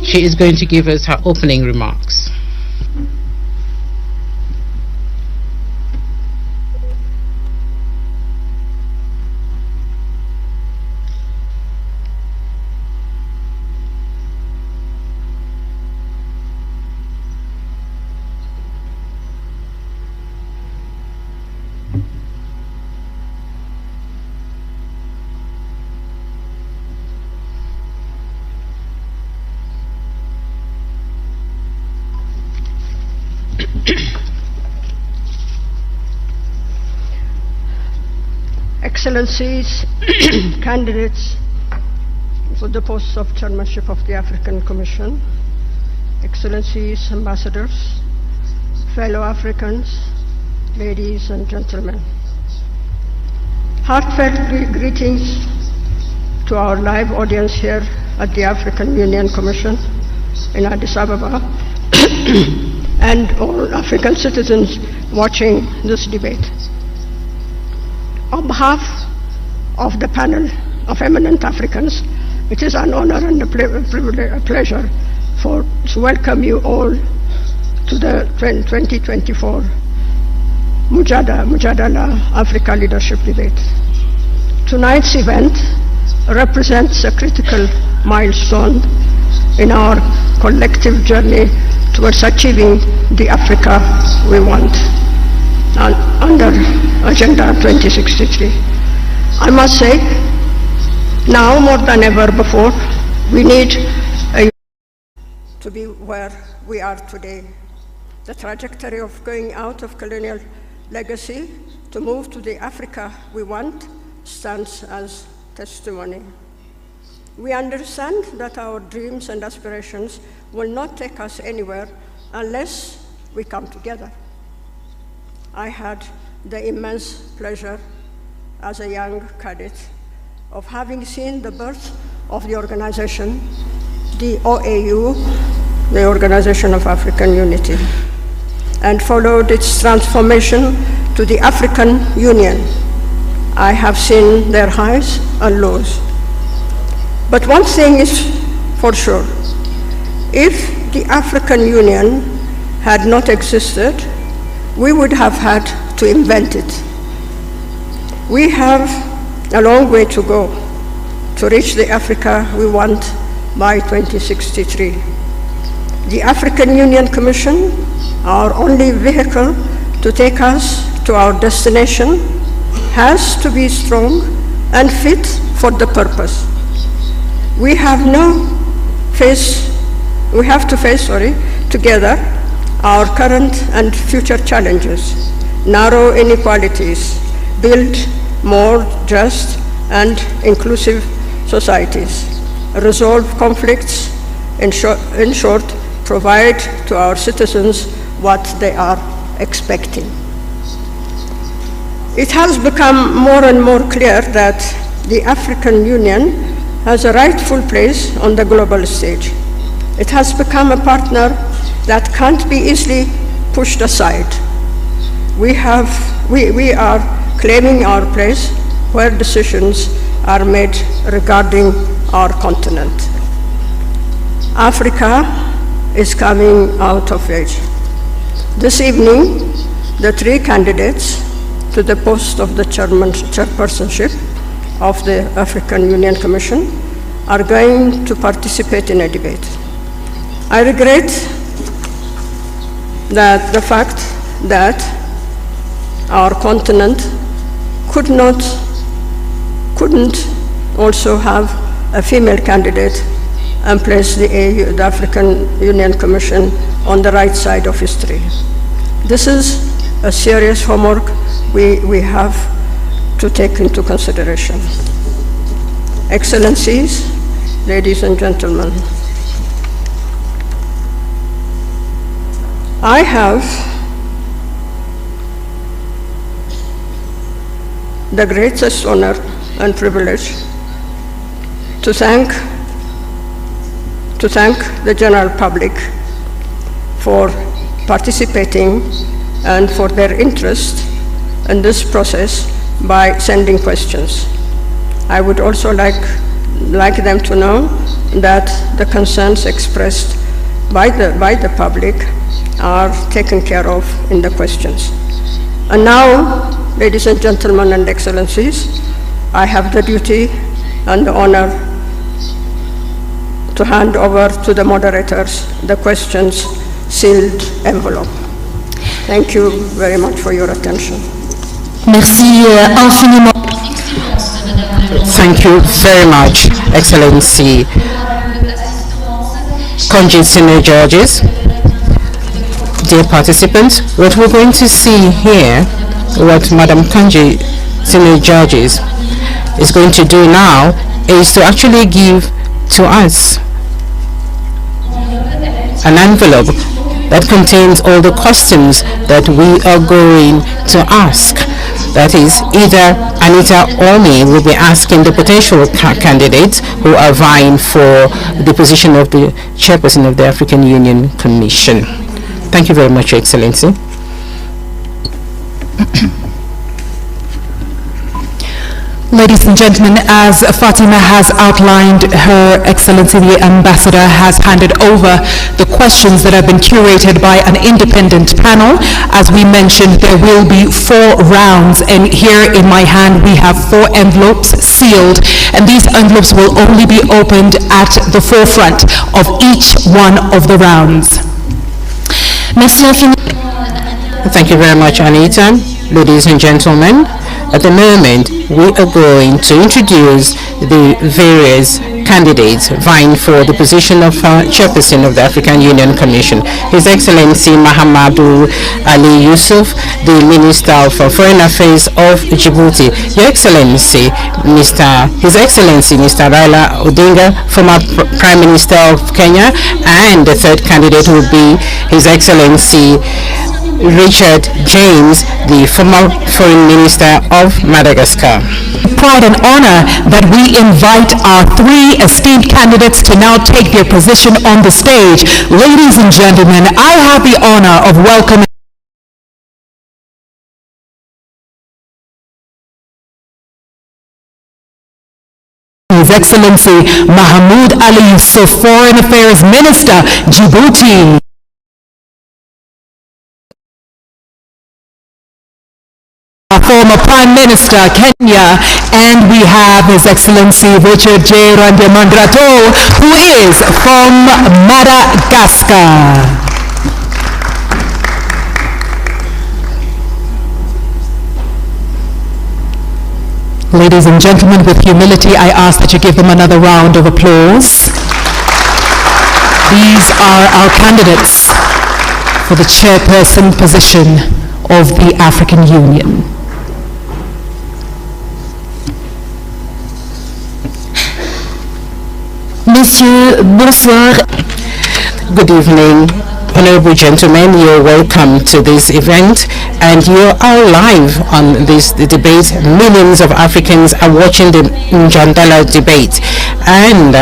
She is going to give us her opening remarks. Excellencies, candidates for the posts of chairmanship of the African Commission, Excellencies, ambassadors, fellow Africans, ladies and gentlemen. Heartfelt greetings to our live audience here at the African Union Commission in Addis Ababa and all African citizens watching this debate. On behalf of the panel of eminent Africans, it is an honor and a pleasure to welcome you all to the 2024 Mujadala Africa Leadership Debate. Tonight's event represents a critical milestone in our collective journey towards achieving the Africa we want under Agenda 2063. I must say, now more than ever before, we need to be where we are today. The trajectory of going out of colonial legacy to move to the Africa we want stands as testimony. We understand that our dreams and aspirations will not take us anywhere unless we come together. I had the immense pleasure as a young cadet of having seen the birth of the organization, the OAU, the Organization of African Unity, and followed its transformation to the African Union. I have seen their highs and lows. But one thing is for sure, if the African Union had not existed, we would have had to invent it. We have a long way to go to reach the Africa we want by 2063. The African Union Commission, our only vehicle to take us to our destination, has to be strong and fit for the purpose. We have to face together our current and future challenges, narrow inequalities, build more just and inclusive societies, resolve conflicts, in short, provide to our citizens what they are expecting. It has become more and more clear that the African Union has a rightful place on the global stage. It has become a partner that can't be easily pushed aside. We are claiming our place where decisions are made regarding our continent. Africa is coming out of age. This evening, the three candidates to the post of the chairpersonship of the African Union Commission are going to participate in a debate. I regret that the fact that our continent couldn't also have a female candidate and place the African Union Commission on the right side of history. This is a serious homework we have to take into consideration. Excellencies, ladies and gentlemen, I have the greatest honor and privilege to thank the general public for participating and for their interest in this process by sending questions. I would also like them to know that the concerns expressed by the public are taken care of in the questions. And now, ladies and gentlemen and excellencies, I have the duty and the honor to hand over to the moderators the questions sealed envelope. Thank you very much for your attention. Merci infiniment. Thank you very much, Excellency Kanji Senior Judges. Dear participants, what we're going to see here, what Madam Kanji Senior Judges is going to do now, is to actually give to us an envelope that contains all the questions that we are going to ask. That is, either Anita or me will be asking the potential candidates who are vying for the position of the chairperson of the African Union Commission. Thank you very much, Your Excellency. Ladies and gentlemen, as Fatima has outlined, Her Excellency the Ambassador has handed over the questions that have been curated by an independent panel. As we mentioned, there will be 4 rounds, and here in my hand we have 4 envelopes sealed, and these envelopes will only be opened at the forefront of each one of the rounds. Thank you very much, Anita. Ladies and gentlemen, at the moment, we are going to introduce the various candidates vying for the position of chairperson of the African Union Commission. His Excellency Mahamadou Ali Yusuf, the Minister of Foreign Affairs of Djibouti. Your Excellency, His Excellency Mr. Raila Odinga, former Prime Minister of Kenya, and the third candidate will be His Excellency Richard James, the former Foreign Minister of Madagascar. Pride and honor that we invite our 3 esteemed candidates to now take their position on the stage. Ladies and gentlemen, I have the honor of welcoming His Excellency Mahmoud Ali Yusuf, Foreign Affairs Minister, Djibouti. Former Prime Minister, Kenya, and we have His Excellency Richard J. Randemandrato, who is from Madagascar. Ladies and gentlemen, with humility, I ask that you give them another round of applause. These are our candidates for the chairperson position of the African Union. Monsieur, bonsoir. Good evening, honorable gentlemen. You're welcome to this event, and you are live on this debate. Millions of Africans are watching the Njandala debate, and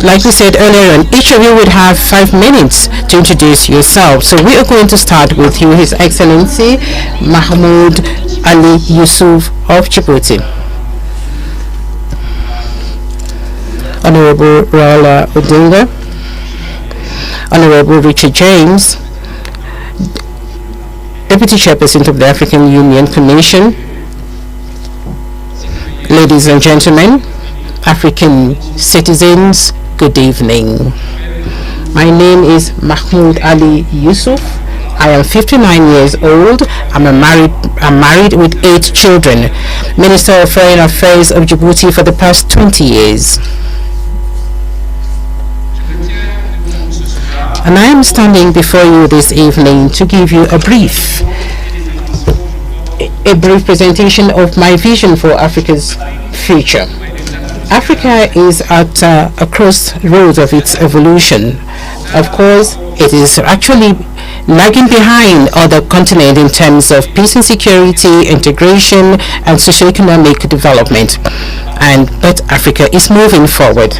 like we said earlier on, each of you would have 5 minutes to introduce yourself. So we are going to start with you, His Excellency Mahmoud Ali Yusuf of Djibouti. Honorable Raila Odinga, Honorable Richard James, Deputy Chairperson of the African Union Commission, ladies and gentlemen, African citizens, good evening. My name is Mahmoud Ali Yusuf. I am 59 years old. I'm married with 8 children. Minister of Foreign Affairs of Djibouti for the past 20 years. And I am standing before you this evening to give you a brief presentation of my vision for Africa's future. Africa is at a crossroads of its evolution. Of course, it is actually lagging behind other continents in terms of peace and security, integration, and socioeconomic development. But Africa is moving forward.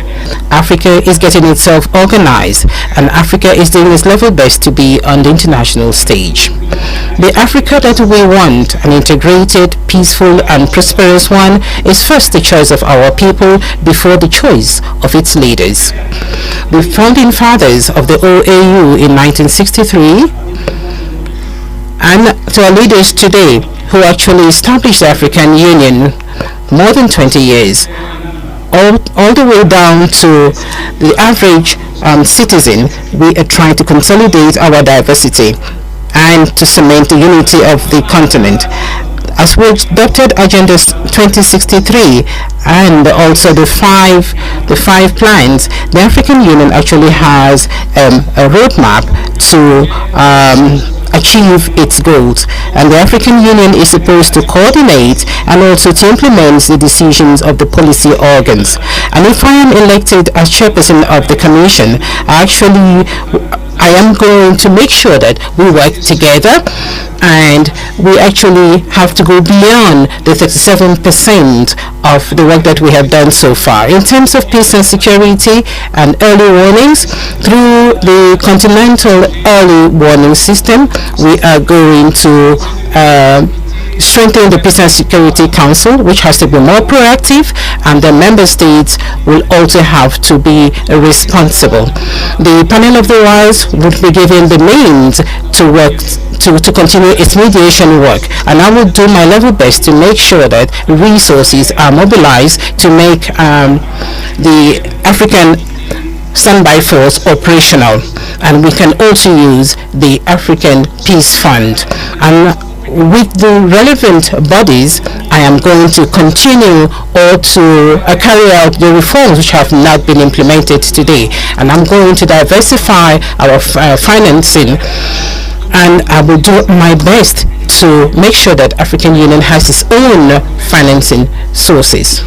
Africa is getting itself organized, and Africa is doing its level best to be on the international stage. The Africa that we want, an integrated, peaceful, and prosperous one, is first the choice of our people before the choice of its leaders. The founding fathers of the OAU in 1963 and to our leaders today who actually established the African Union more than 20 years, all the way down to the average citizen, we are trying to consolidate our diversity and to cement the unity of the continent. As we adopted Agenda 2063 and also the five plans, the African Union actually has a roadmap to achieve its goals, and the African Union is supposed to coordinate and also to implement the decisions of the policy organs. And if I am elected as chairperson of the commission, I am going to make sure that we work together, and we actually have to go beyond the 37% of the work that we have done so far. In terms of peace and security and early warnings, through the continental early warning system, we are going to strengthen the Peace and Security Council, which has to be more proactive, and the member states will also have to be responsible. The panel of the wise would be given the means to work to continue its mediation work, and I will do my level best to make sure that resources are mobilized to make the African standby force operational, and we can also use the African Peace Fund. And with the relevant bodies, I am going to continue or to carry out the reforms which have not been implemented today, and I'm going to diversify our financing, and I will do my best to make sure that African Union has its own financing sources.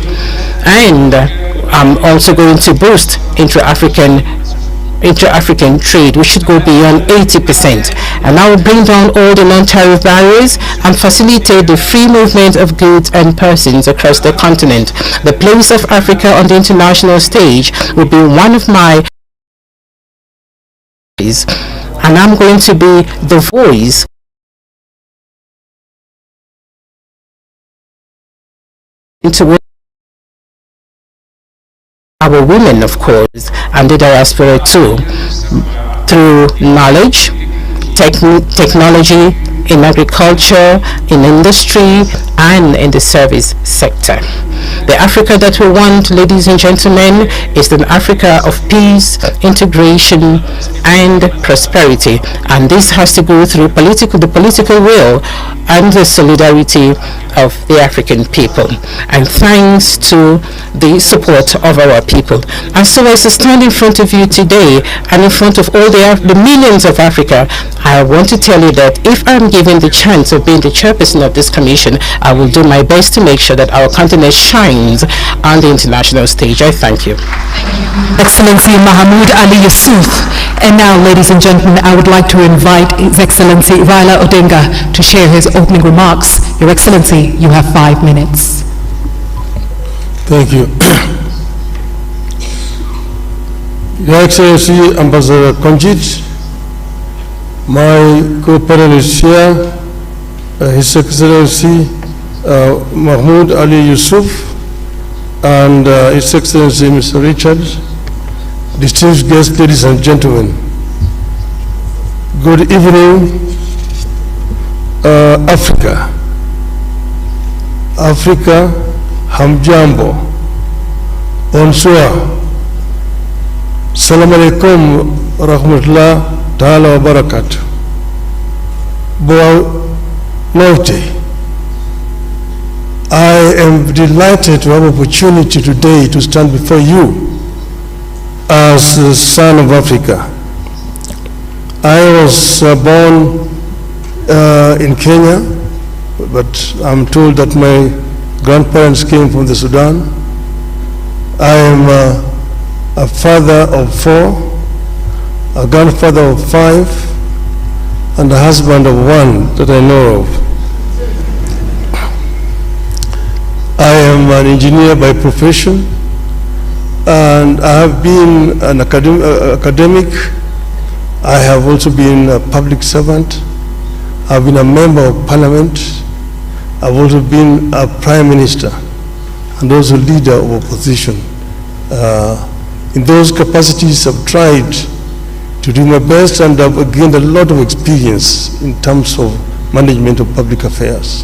And I'm also going to boost intra-African trade, which should go beyond 80%, and I will bring down all the non-tariff barriers and facilitate the free movement of goods and persons across the continent. The place of Africa on the international stage will be one of my and I'm going to be the voice into our women, of course, and the diaspora too, through knowledge, technology, in agriculture, in industry, and in the service sector. The Africa that we want, ladies and gentlemen, is an Africa of peace, integration, and prosperity. And this has to go through the political will and the solidarity of the African people. And thanks to the support of our people. And so as I stand in front of you today and in front of all the millions of Africa, I want to tell you that if I'm given the chance of being the chairperson of this commission, I will do my best to make sure that our continent shines on the international stage. I thank you. Excellency Mahmoud Ali Yusuf. And now, ladies and gentlemen, I would like to invite His Excellency Raila Odinga to share his opening remarks. Your Excellency, you have 5 minutes. Thank you. Your Excellency Ambassador Konjit, my co-panelists here, His Excellency Mahmoud Ali Yusuf, and His Excellency Mr. Richard, distinguished guests, ladies and gentlemen. Good evening, Africa. Africa, hamjambo, bonsoir, salam alaikum, rahmatullah ta'ala wa barakatuh. Boa noite. I am delighted to have an opportunity today to stand before you as the son of Africa. I was born in Kenya, but I'm told that my grandparents came from the Sudan. I am a father of 4, a grandfather of 5, and the husband of one that I know of. I am an engineer by profession, and I have been an academic. I have also been a public servant. I've been a member of parliament. I've also been a prime minister and also leader of opposition. In those capacities, I've tried to do my best, and I've gained a lot of experience in terms of management of public affairs.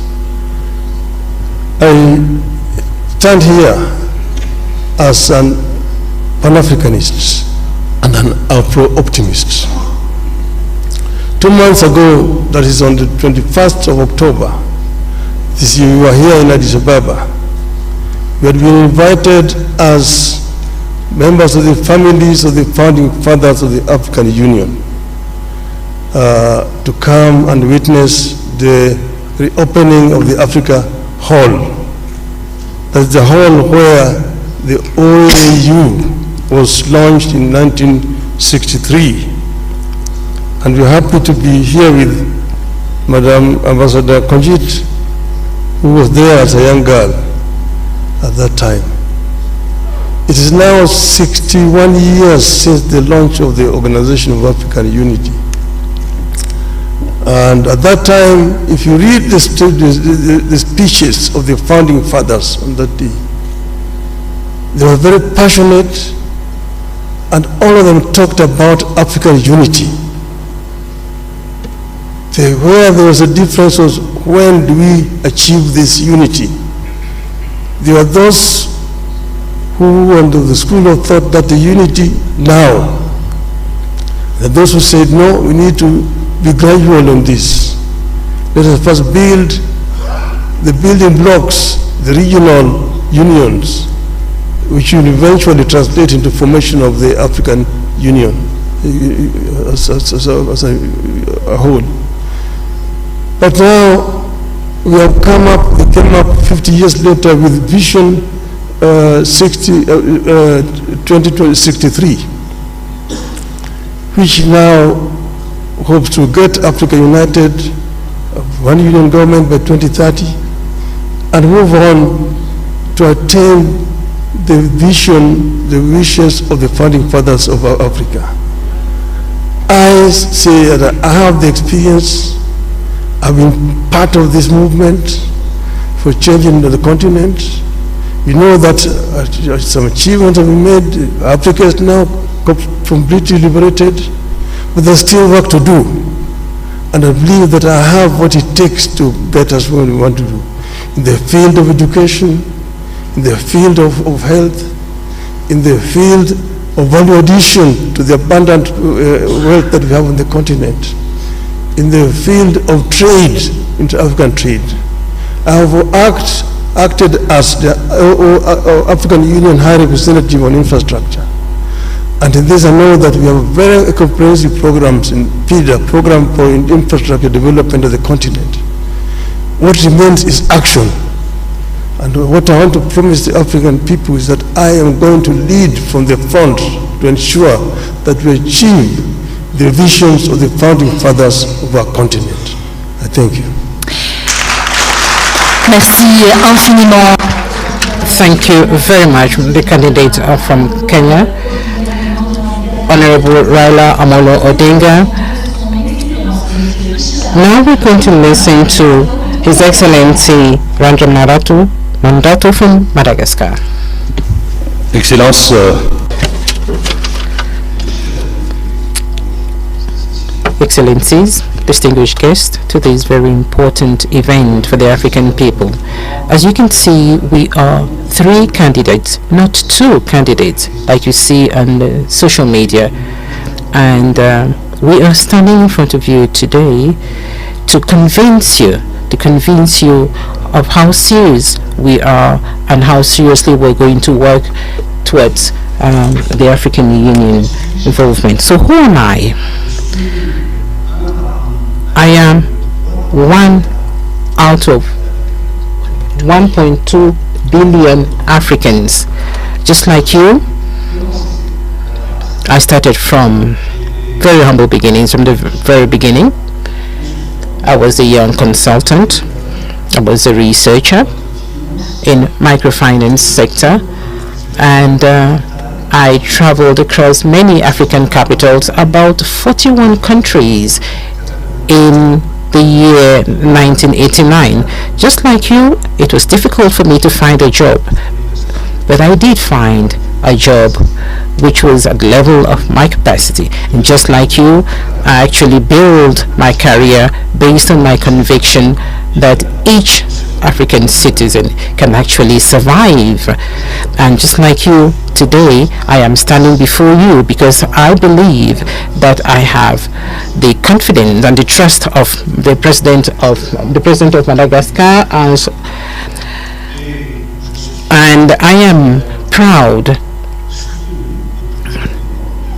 I stand here as an pan-Africanist and an Afro-optimist. 2 months ago, that is on the 21st of October, this year we were here in Addis Ababa. We had been invited as members of the families of the founding fathers of the African Union to come and witness the reopening of the Africa Hall. That's the hall where the OAU was launched in 1963. And we're happy to be here with Madam Ambassador Konjit, who was there as a young girl at that time. It is now 61 years since the launch of the Organization of African Unity. And at that time, if you read the speeches of the founding fathers on that day, they were very passionate, and all of them talked about African unity. Where there was a difference was, when do we achieve this unity? There were those who, under the school of thought, that the unity now. And those who said, no, we need to be gradual on this. Let us first build the building blocks, the regional unions, which will eventually translate into formation of the African Union as a whole. But now we have we came up 50 years later with Vision 2063, which now hopes to get Africa united, one union government by 2030, and move on to attain the vision, the wishes of the founding fathers of Africa. I say that I have the experience. I've been part of this movement for changing the continent. We know that some achievements have been made. Africa is now completely liberated, but there's still work to do. And I believe that I have what it takes to get us where we want to do. In the field of education, in the field of health, in the field of value addition to the abundant wealth that we have on the continent, in the field of trade, inter-African trade. I have acted as the African Union High Representative on infrastructure. And in this I know that we have very comprehensive programs in PIDA, Program for Infrastructure Development of the continent. What remains is action. And what I want to promise the African people is that I am going to lead from the front to ensure that we achieve the visions of the founding fathers of our continent. I thank you. Merci infiniment. Thank you very much, the candidate from Kenya, Honorable Raila Odinga. Now we're going to listen to His Excellency Mandato from Madagascar. Excellence, Excellencies, distinguished guests, to this very important event for the African people. As you can see, we are 3 candidates, not 2 candidates, like you see on social media. And we are standing in front of you today to convince you of how serious we are and how seriously we're going to work towards the African Union involvement. So who am I? I am one out of 1.2 billion Africans. Just like you, I started from very humble beginnings, from the very beginning. I was a young consultant. I was a researcher in microfinance sector, and I traveled across many African capitals, about 41 countries in the year 1989. Just like you, it was difficult for me to find a job, but I did find a job which was at the level of my capacity. And just like you, I actually built my career based on my conviction that each African citizen can actually survive. And just like you, today I am standing before you because I believe that I have the confidence and the trust of the president of Madagascar, and I am proud.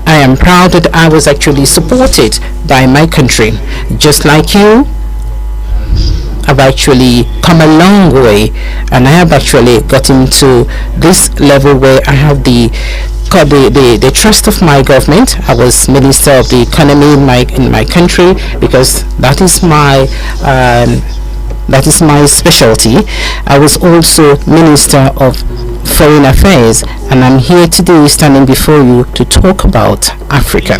I am proud that I was actually supported by my country. Just like you, I've actually come a long way, and I have actually gotten to this level where I have the trust of my government. I was Minister of the Economy in my country because that is my specialty. I was also Minister of Foreign Affairs, and I'm here today standing before you to talk about Africa.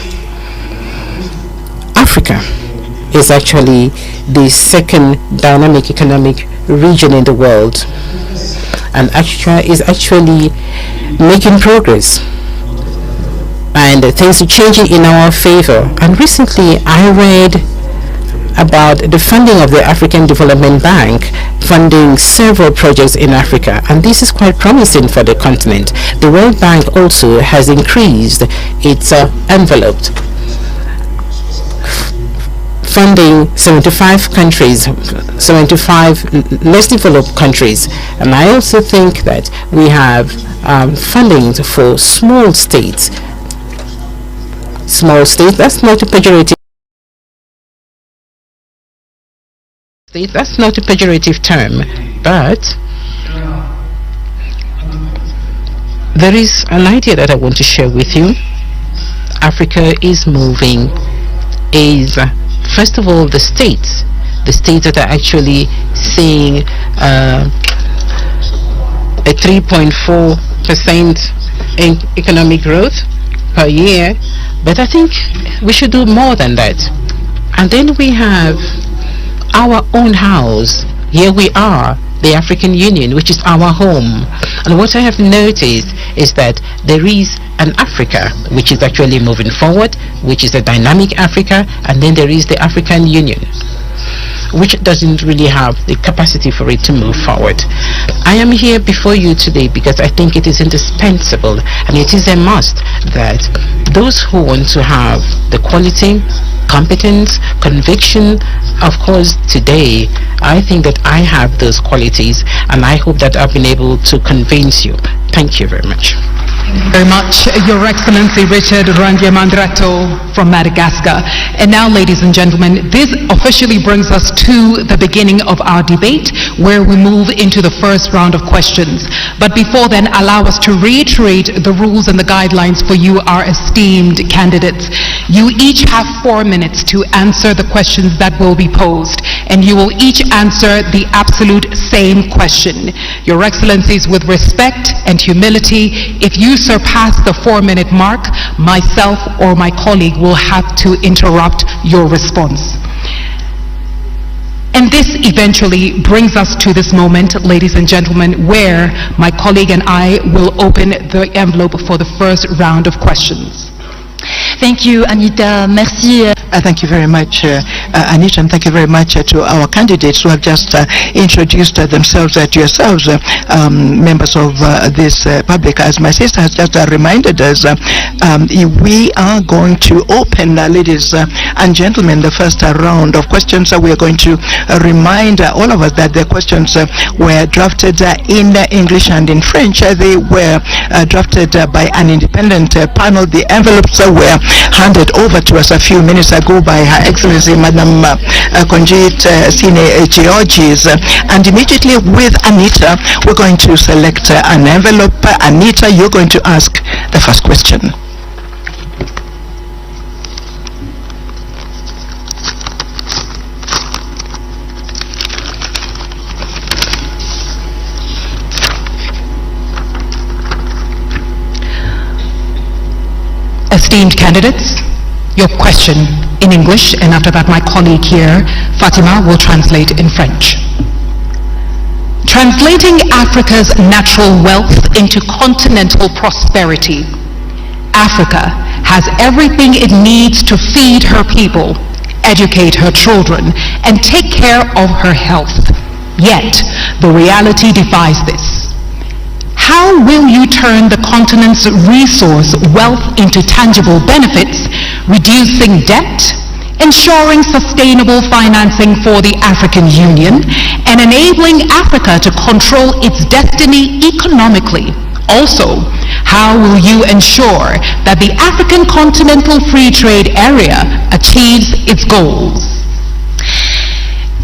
Africa is actually the second dynamic economic region in the world, and Africa is actually making progress, and things are changing in our favor. And recently I read about the funding of the African Development Bank funding several projects in Africa, and this is quite promising for the continent. The World Bank also has increased its envelope, funding 75 countries, 75 less developed countries. And I also think that we have funding for small states. Small states, that's not a pejorative. That's not a pejorative term, but there is an idea that I want to share with you. Africa is moving, first of all, the states that are actually seeing a 3.4% in economic growth per year, but I think we should do more than that. And then we have our own house. Here we are, the African Union, which is our home. And what I have noticed is that there is an Africa which is actually moving forward, which is a dynamic Africa, and then there is the African Union, which doesn't really have the capacity for it to move forward. I am here before you today because I think it is indispensable and it is a must that those who want to have the quality, competence, conviction, of course, today, I think that I have those qualities, and I hope that I've been able to convince you. Thank you very much. Very much, Your Excellency Richard Rangiamandrato from Madagascar. And now, ladies and gentlemen, this officially brings us to the beginning of our debate, where we move into the first round of questions. But before then, allow us to reiterate the rules and the guidelines for you, our esteemed candidates. You each have 4 minutes to answer the questions that will be posed, and you will each answer the absolute same question. Your Excellencies, with respect and humility, if you surpass the 4-minute mark, myself or my colleague will have to interrupt your response. And this eventually brings us to this moment, ladies and gentlemen, where my colleague and I will open the envelope for the first round of questions. Thank you, Anita. Merci. Thank you very much, Anita, and thank you very much to our candidates who have just introduced themselves to yourselves, members of this public. As my sister has just reminded us, we are going to open, ladies and gentlemen, the first round of questions. We are going to remind all of us that the questions were drafted in English and in French. They were drafted by an independent panel. The envelopes were handed over to us a few minutes ago by Her Excellency Madam Konjit Sine Georges, and immediately with Anita we're going to select an envelope. Anita, you're going to ask the first question. esteemed candidates, your question in English, and after that my colleague here, Fatima, will translate in French. Translating Africa's natural wealth into continental prosperity. Africa has everything it needs to feed her people, educate her children, and take care of her health. Yet, the reality defies this. How will you turn the continent's resource wealth into tangible benefits, reducing debt, ensuring sustainable financing for the African Union, and enabling Africa to control its destiny economically? Also, how will you ensure that the African Continental Free Trade Area achieves its goals?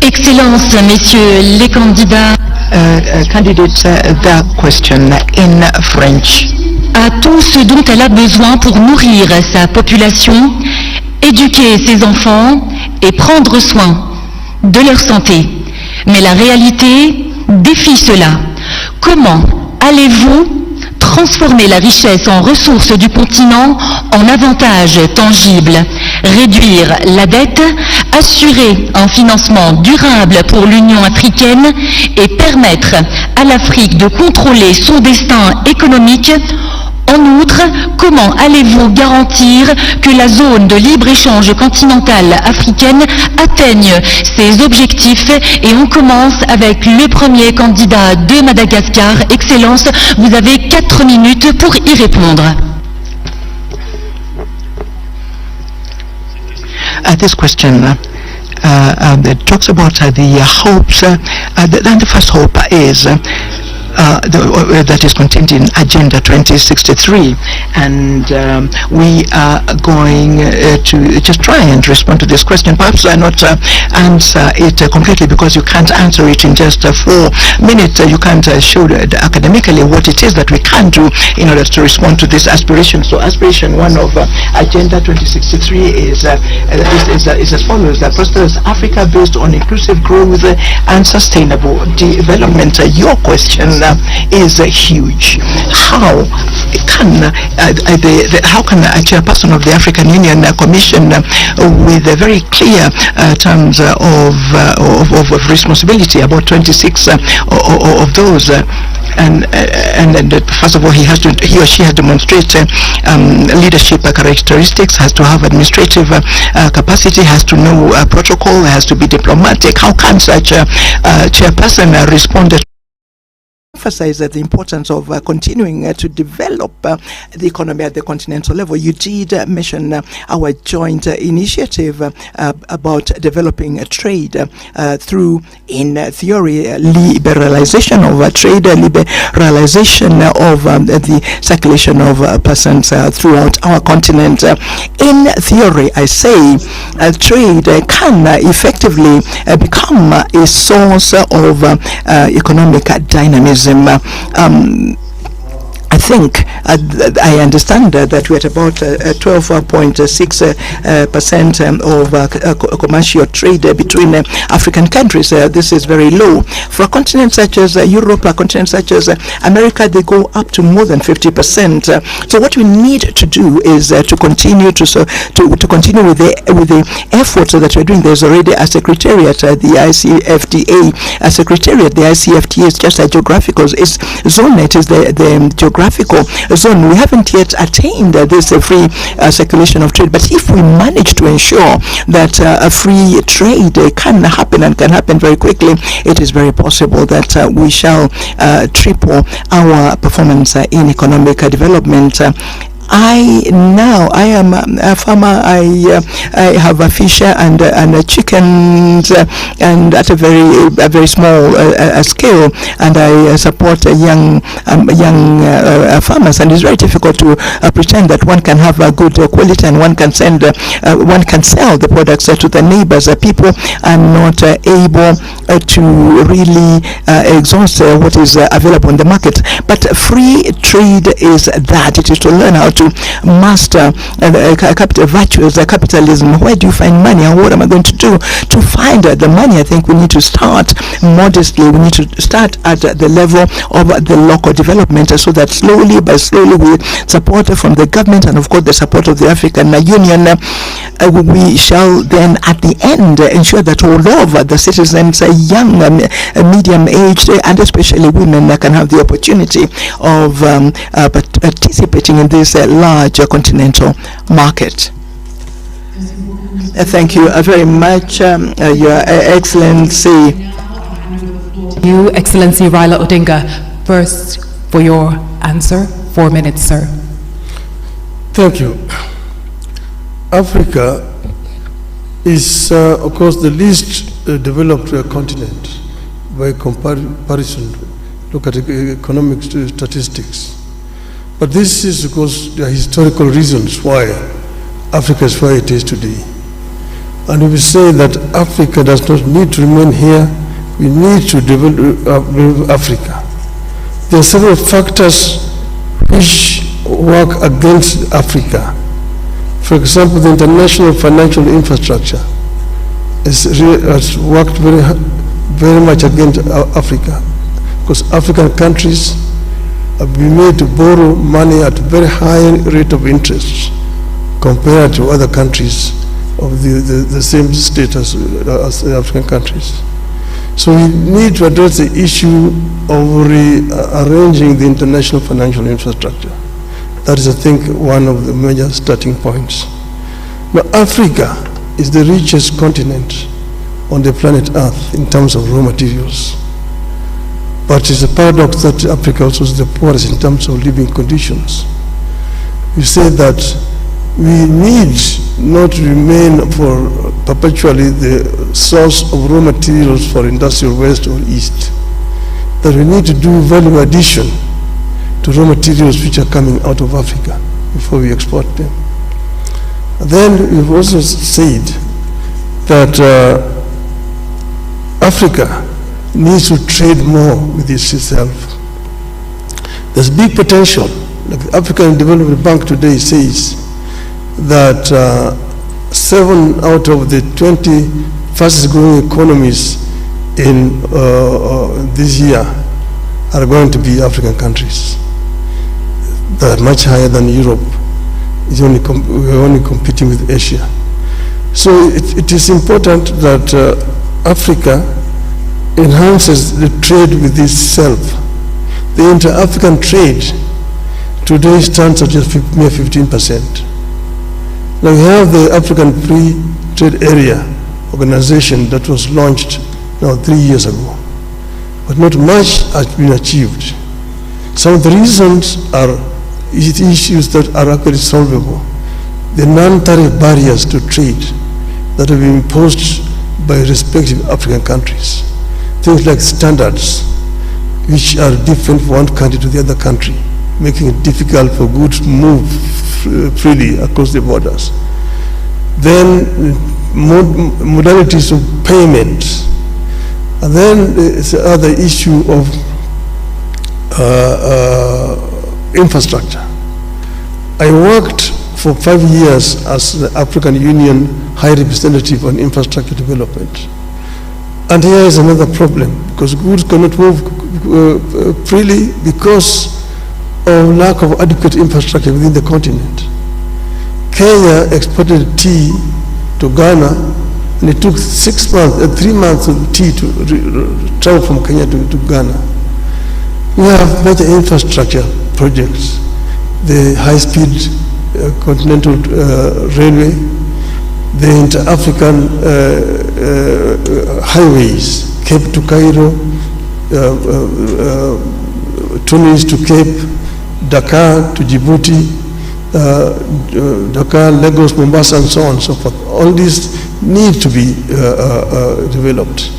Excellences, messieurs les candidats, Candidates, the question in French. a tout ce dont elle a besoin pour nourrir sa population, éduquer ses enfants et prendre soin de leur santé. Mais la réalité défie cela. Comment allez-vous transformer la richesse en ressources du continent en avantages tangibles, réduire la dette, assurer un financement durable pour l'Union africaine et permettre à l'Afrique de contrôler son destin économique? En outre, comment allez-vous garantir que la zone de libre-échange continentale africaine atteigne ses objectifs? Et on commence avec le premier candidat de Madagascar. Excellence, vous avez 4 minutes pour y répondre. This question talks about the hopes, and the first hope is that is contained in Agenda 2063, and we are going to just try and respond to this question. Perhaps not answer it completely, because you can't answer it in just 4 minutes. You can't show academically what it is that we can do in order to respond to this aspiration. So aspiration 1 of Agenda 2063 is as follows: a prosperous Africa based on inclusive growth and sustainable development. Your question is huge. How can a chairperson of the African Union Commission, with a very clear terms of responsibility, about 26 of those, and first of all, he or she has to demonstrate leadership characteristics, has to have administrative capacity, has to know protocol, has to be diplomatic. How can such a chairperson respond to emphasize the importance of continuing to develop the economy at the continental level? You did mention our joint initiative about developing trade through, in theory, liberalization of trade, liberalization of the circulation of persons throughout our continent. In theory, I say, trade can effectively become a source of economic dynamism. I think I understand that we're at about 12.6% of commercial trade between African countries. This is very low. For a continent such as Europe, a continent such as America, they go up to more than 50%. So what we need to do is to continue continue with the efforts that we're doing. There's already a secretariat, the ICFTA. A secretariat, the ICFTA is just a geographical zone. It is the geographical zone. We haven't yet attained this free circulation of trade, but if we manage to ensure that a free trade can happen, and can happen very quickly, it is very possible that we shall triple our performance in economic development. I am a farmer. I have a fish and chickens, and at a very small scale, and I support young farmers. And it's very difficult to pretend that one can have a good quality and one can sell the products to the neighbors. People are not able to really exhaust what is available in the market. But free trade is that. It is to learn how to master virtues, capitalism, where do you find money, and what am I going to do to find the money? I think we need to start modestly. We need to start at the level of the local development, so that slowly by slowly, with support from the government and of course the support of the African Union, we shall then at the end ensure that all of the citizens, young, medium-aged, and especially women, can have the opportunity of participating in this large continental market. Thank you very much, Your Excellency. You, Excellency Raila Odinga, first for your answer. 4 minutes, sir. Thank you. Africa is, of course, the least developed continent by comparison. Look at economic statistics. But this is because there are historical reasons why Africa is where it is today. And we say that Africa does not need to remain here. We need to develop Africa. There are several factors which work against Africa. For example, the international financial infrastructure has worked very much against Africa, because African countries have been made to borrow money at a very high rate of interest compared to other countries of the same status as the African countries. So we need to address the issue of rearranging the international financial infrastructure. That is, I think, one of the major starting points. Now, Africa is the richest continent on the planet Earth in terms of raw materials. But it's a paradox that Africa also is the poorest in terms of living conditions. We say that we need not remain for perpetually the source of raw materials for industrial west or east. That we need to do value addition to raw materials which are coming out of Africa before we export them. And then we've also said that Africa needs to trade more with itself. There's big potential. Like the African Development Bank today says that 7 out of the 20 fastest growing economies in this year are going to be African countries. They are much higher than Europe. We're only competing with Asia. So it is important that Africa enhances the trade with itself. The inter-African trade today stands at just mere 15%. Now we have the African Free Trade Area organization that was launched now 3 years ago, but not much has been achieved. Some of the reasons are issues that are actually solvable. The non-tariff barriers to trade that have been imposed by respective African countries. Things like standards, which are different from one country to the other country, making it difficult for goods to move freely across the borders. Then modalities of payment. And then there's the other issue of infrastructure. I worked for 5 years as the African Union High Representative on Infrastructure Development. And here is another problem, because goods cannot move freely because of lack of adequate infrastructure within the continent. Kenya exported tea to Ghana, and it took 3 months of tea to travel from Kenya to Ghana. We have major infrastructure projects, the high-speed continental railway, the inter-African highways, Cape to Cairo, Tunis to Cape, Dakar to Djibouti, Dakar, Lagos, Mombasa, and so on and so forth. All these need to be developed.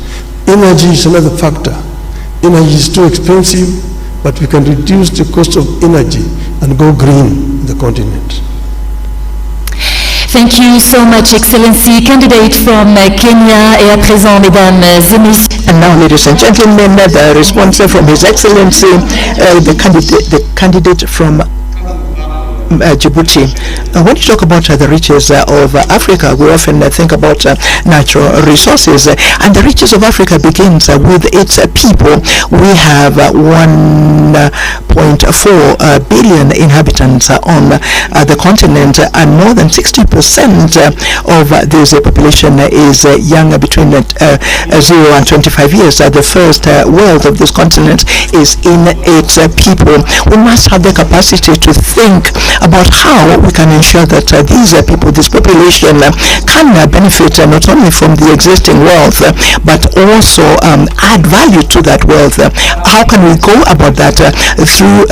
Energy is another factor. Energy is too expensive, but we can reduce the cost of energy and go green in the continent. Thank you so much, Excellency. Candidate from Kenya est à présent, mesdames et messieurs. And now, ladies and gentlemen, the response from His Excellency, the candidate from Djibouti. When you talk about the riches of Africa, we often think about natural resources, and the riches of Africa begins with its people. We have 1.4 billion inhabitants on the continent, and more than 60% of this population is young between 0 and 25 years. The first wealth of this continent is in its people. We must have the capacity to think about how we can ensure that these people, this population, can benefit not only from the existing wealth, but also add value to that wealth. How can we go about that? Through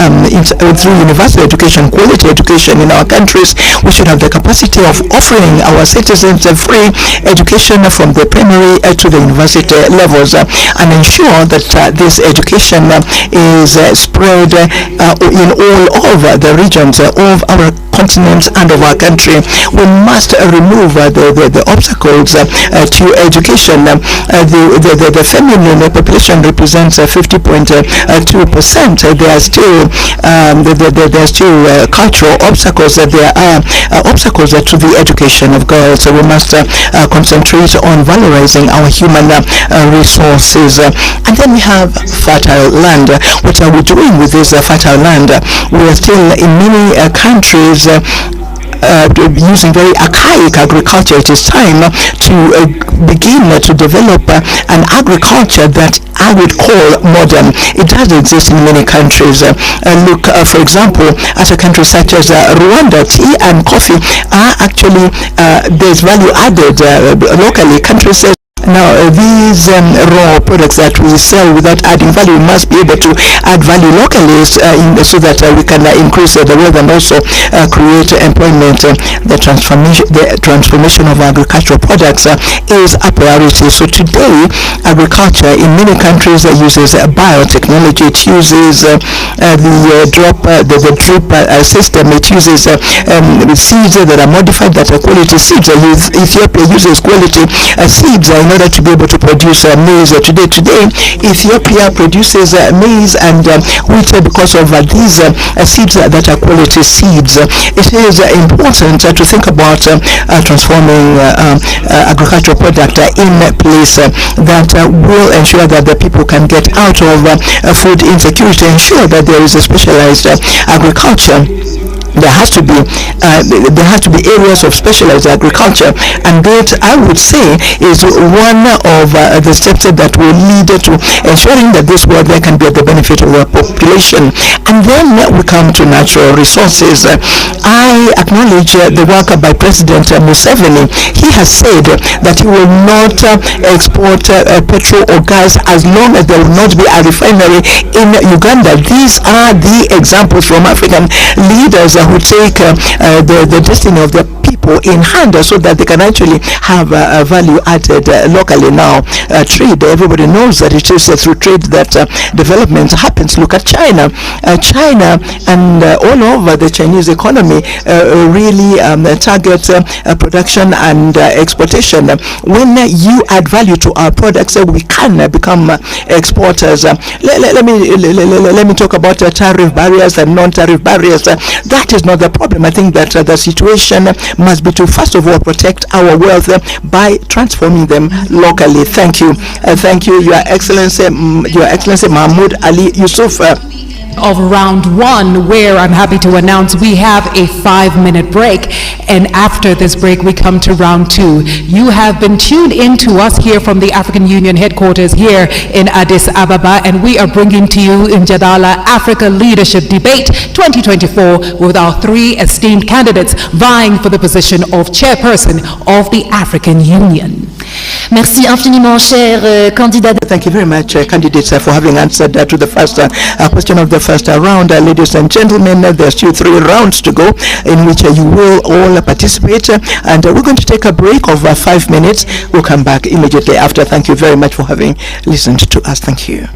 university education, quality education in our countries. We should have the capacity of offering our citizens a free education from the primary to the university levels, and ensure that this education is spread in all over the regions of our continent and of our country. We must remove the obstacles to education. The feminine population represents 50.2%. There are still cultural obstacles. There are obstacles to the education of girls. So we must concentrate on valorizing our human resources. And then we have fertile land. What are we doing with this fertile land? We are still in many countries using very archaic agriculture. It is time to begin to develop an agriculture that I would call modern. It does exist in many countries. Look, for example, at a country such as Rwanda, tea and coffee are actually, there's value added locally. Countries now, these raw products that we sell without adding value, we must be able to add value locally so that we can increase the wealth and also create employment. The transformation of agricultural products is a priority. So today, agriculture in many countries uses biotechnology. It uses the drip system. It uses seeds that are modified, that are quality seeds. Ethiopia uses quality seeds in order to be able to produce maize. Today, Ethiopia produces maize and wheat because of these seeds that are quality seeds. It is important to think about transforming agricultural product in a place that will ensure that the people can get out of food insecurity, ensure that there is a specialized agriculture. There has to be areas of specialized agriculture, and that, I would say, is one of the steps that will lead to ensuring that this world there can be at the benefit of the population. And then we come to natural resources. I acknowledge the work by President Museveni. He has said that he will not export petrol or gas as long as there will not be a refinery in Uganda. These are the examples from African leaders who take the destiny of their people in hand so that they can actually have value added locally. Now, trade, everybody knows that it is through trade that development happens. Look at China. China and all over the Chinese economy really target production and exportation. When you add value to our products, we can become exporters. Let me talk about tariff barriers and non-tariff barriers. That is not the problem. I think that the situation must be to first of all protect our wealth by transforming them locally. Thank you. Thank you, Your Excellency Mahmoud Ali Yusuf. Of round one, where I'm happy to announce we have a 5-minute break, and after this break we come to round two. You have been tuned in to us here from the African Union headquarters here in Addis Ababa, and we are bringing to you Njadala Africa Leadership Debate 2024 with our three esteemed candidates vying for the position of chairperson of the African Union. Merci infiniment, cher candidat. Thank you very much, candidates, for having answered to the first question of the first round. Ladies and gentlemen, there's still 3 rounds to go in which you will all participate, and we're going to take a break of 5 minutes. We'll come back immediately after. Thank you very much for having listened to us. Thank you.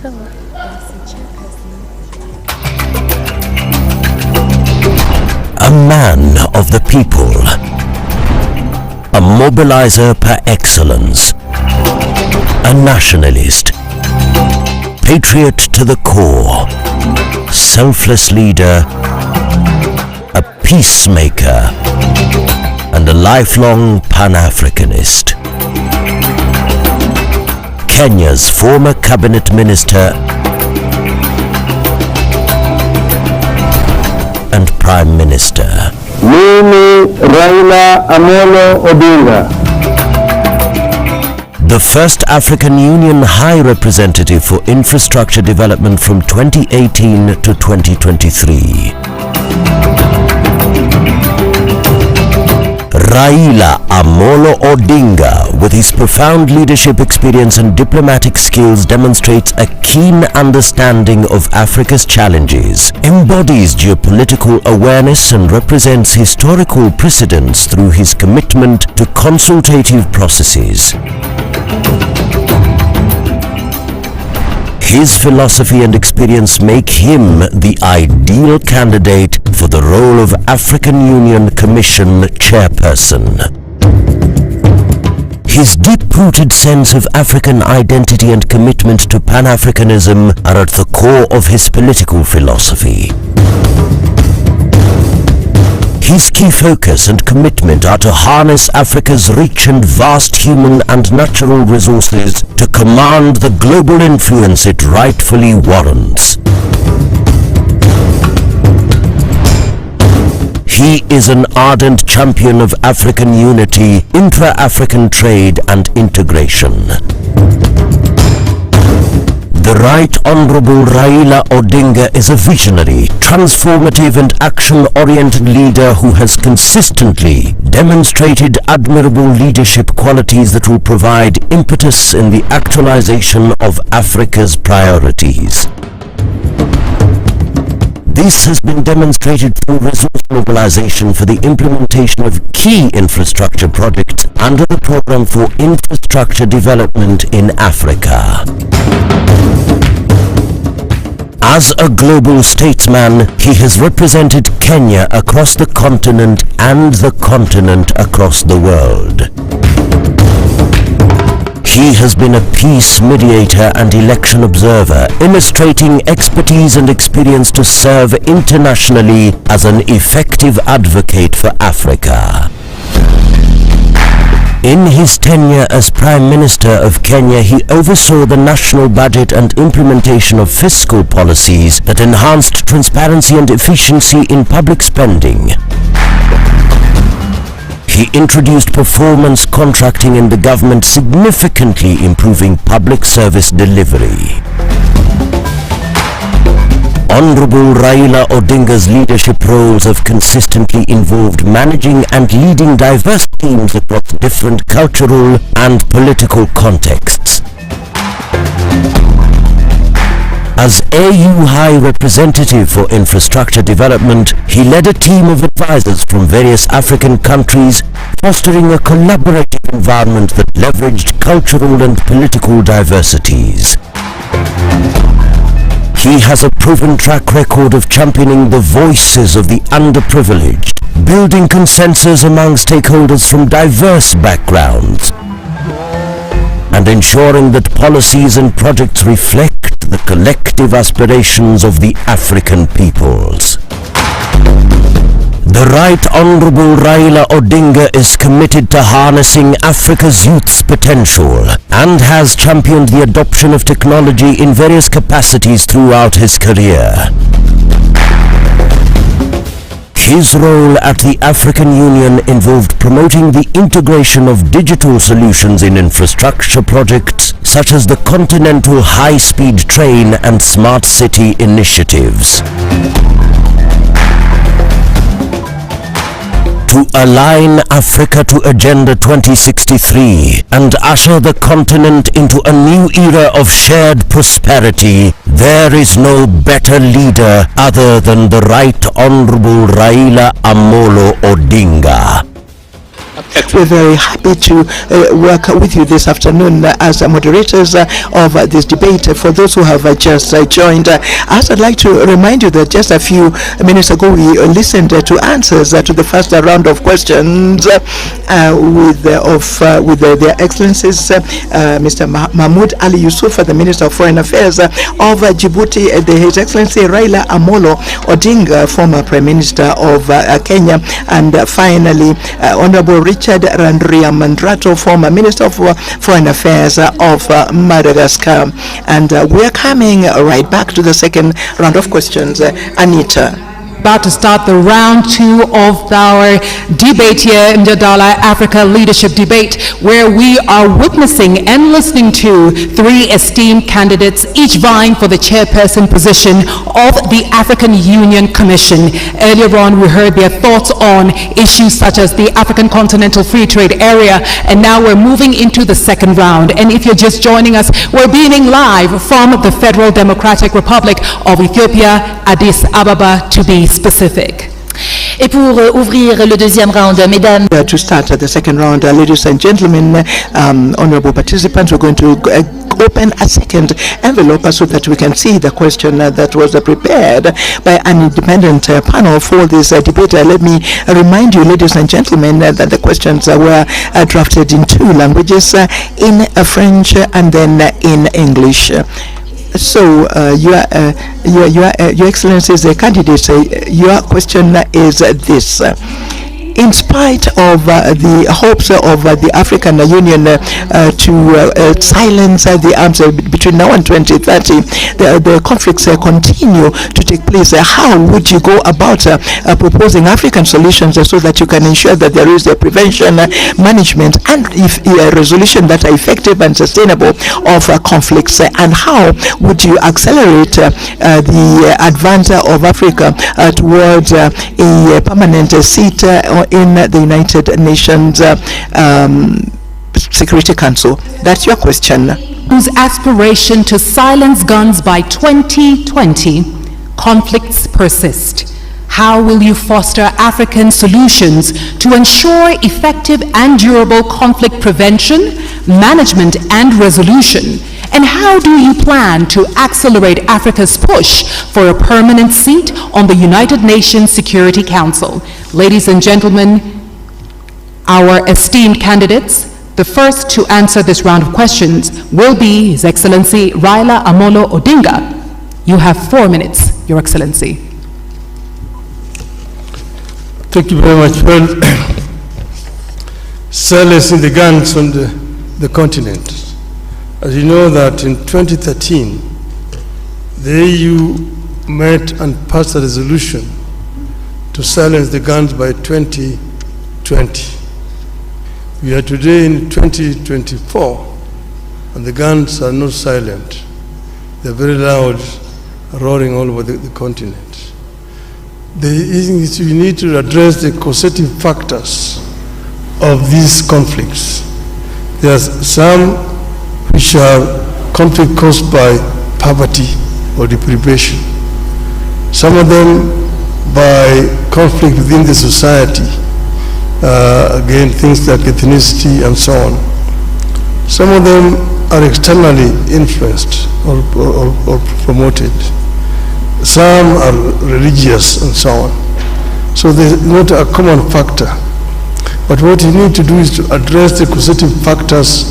A man of the people, a mobilizer par excellence, a nationalist, patriot to the core, selfless leader, a peacemaker, and a lifelong pan-Africanist. Kenya's former cabinet minister and Prime Minister. Mimi Raila Odinga. The first African Union High Representative for Infrastructure Development from 2018 to 2023. Raila Odinga, with his profound leadership experience and diplomatic skills, demonstrates a keen understanding of Africa's challenges, embodies geopolitical awareness and represents historical precedents through his commitment to consultative processes. His philosophy and experience make him the ideal candidate for the role of African Union Commission chairperson. His deep-rooted sense of African identity and commitment to pan-Africanism are at the core of his political philosophy. His key focus and commitment are to harness Africa's rich and vast human and natural resources to command the global influence it rightfully warrants. He is an ardent champion of African unity, intra-African trade and integration. The Right Honorable Raila Odinga is a visionary, transformative and action-oriented leader who has consistently demonstrated admirable leadership qualities that will provide impetus in the actualization of Africa's priorities. This has been demonstrated through resource mobilization for the implementation of key infrastructure projects under the Program for Infrastructure Development in Africa. As a global statesman, he has represented Kenya across the continent and the continent across the world. He has been a peace mediator and election observer, illustrating expertise and experience to serve internationally as an effective advocate for Africa. In his tenure as Prime Minister of Kenya, he oversaw the national budget and implementation of fiscal policies that enhanced transparency and efficiency in public spending. He introduced performance contracting in the government, significantly improving public service delivery. Honorable Raila Odinga's leadership roles have consistently involved managing and leading diverse teams across different cultural and political contexts. As AU High Representative for Infrastructure Development, he led a team of advisors from various African countries, fostering a collaborative environment that leveraged cultural and political diversities. He has a proven track record of championing the voices of the underprivileged, building consensus among stakeholders from diverse backgrounds, and ensuring that policies and projects reflect the collective aspirations of the African peoples. The Right Honorable Raila Odinga is committed to harnessing Africa's youth's potential and has championed the adoption of technology in various capacities throughout his career. His role at the African Union involved promoting the integration of digital solutions in infrastructure projects such as the Continental High-Speed Train and Smart City initiatives. To align Africa to Agenda 2063 and usher the continent into a new era of shared prosperity, there is no better leader other than the Right Honorable Raila Odinga. We're very happy to work with you this afternoon as moderators of this debate. For those who have just joined us, I'd like to remind you that just a few minutes ago we listened to answers to the first round of questions with their excellencies Mr. Mahmoud Ali Yusuf, the Minister of Foreign Affairs of Djibouti, His Excellency Raila Amolo Odinga, former Prime Minister of Kenya, and finally Honorable Richard Randriamandrato, former Minister of Foreign Affairs of Madagascar. And we are coming right back to the second round of questions. Anita. About to start the round 2 of our debate here in Mjadala Africa Leadership Debate, where we are witnessing and listening to 3 esteemed candidates, each vying for the chairperson position of the African Union Commission. Earlier on, we heard their thoughts on issues such as the African Continental Free Trade Area, and now we're moving into the second round. And if you're just joining us, we're beaming live from the Federal Democratic Republic of Ethiopia, Addis Ababa, to be specific. Et pour ouvrir le deuxième round, mesdames. To start the second round, ladies and gentlemen, honorable participants, we're going to open a second envelope so that we can see the question that was prepared by an independent panel for this debate. Let me remind you, ladies and gentlemen, that the questions were drafted in 2 languages, in French and then in English. So, Your Excellencies, candidates, your question is this. In spite of the hopes of the African Union to silence the arms between now and 2030, the conflicts continue to take place. How would you go about proposing African solutions so that you can ensure that there is a prevention, management, and a resolution that are effective and sustainable of conflicts? And how would you accelerate the advance of Africa towards a permanent seat in the United Nations Security Council? That's your question. Whose aspiration to silence guns by 2020, conflicts persist. How will you foster African solutions to ensure effective and durable conflict prevention, management, and resolution? And how do you plan to accelerate Africa's push for a permanent seat on the United Nations Security Council? Ladies and gentlemen, our esteemed candidates, the first to answer this round of questions will be His Excellency Raila Amolo Odinga. You have 4 minutes, Your Excellency. Thank you very much. Well, silencing the guns on the continent. As you know that in 2013, the AU met and passed a resolution to silence the guns by 2020. We are today in 2024, and the guns are not silent. They're very loud, roaring all over the continent. We need to address the causative factors of these conflicts. There's some which are conflict caused by poverty or deprivation. Some of them by conflict within the society, again, things like ethnicity and so on. Some of them are externally influenced or promoted. Some are religious and so on. So there's not a common factor. But what you need to do is to address the causative factors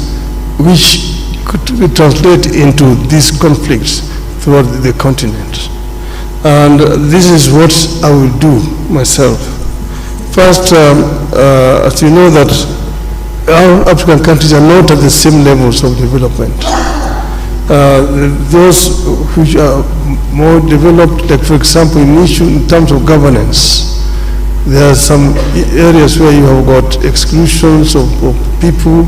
which could translate into these conflicts throughout the continent. And this is what I will do myself. First, as you know that our African countries are not at the same levels of development. Those which are more developed, like for example in terms of governance, there are some areas where you have got exclusions of people,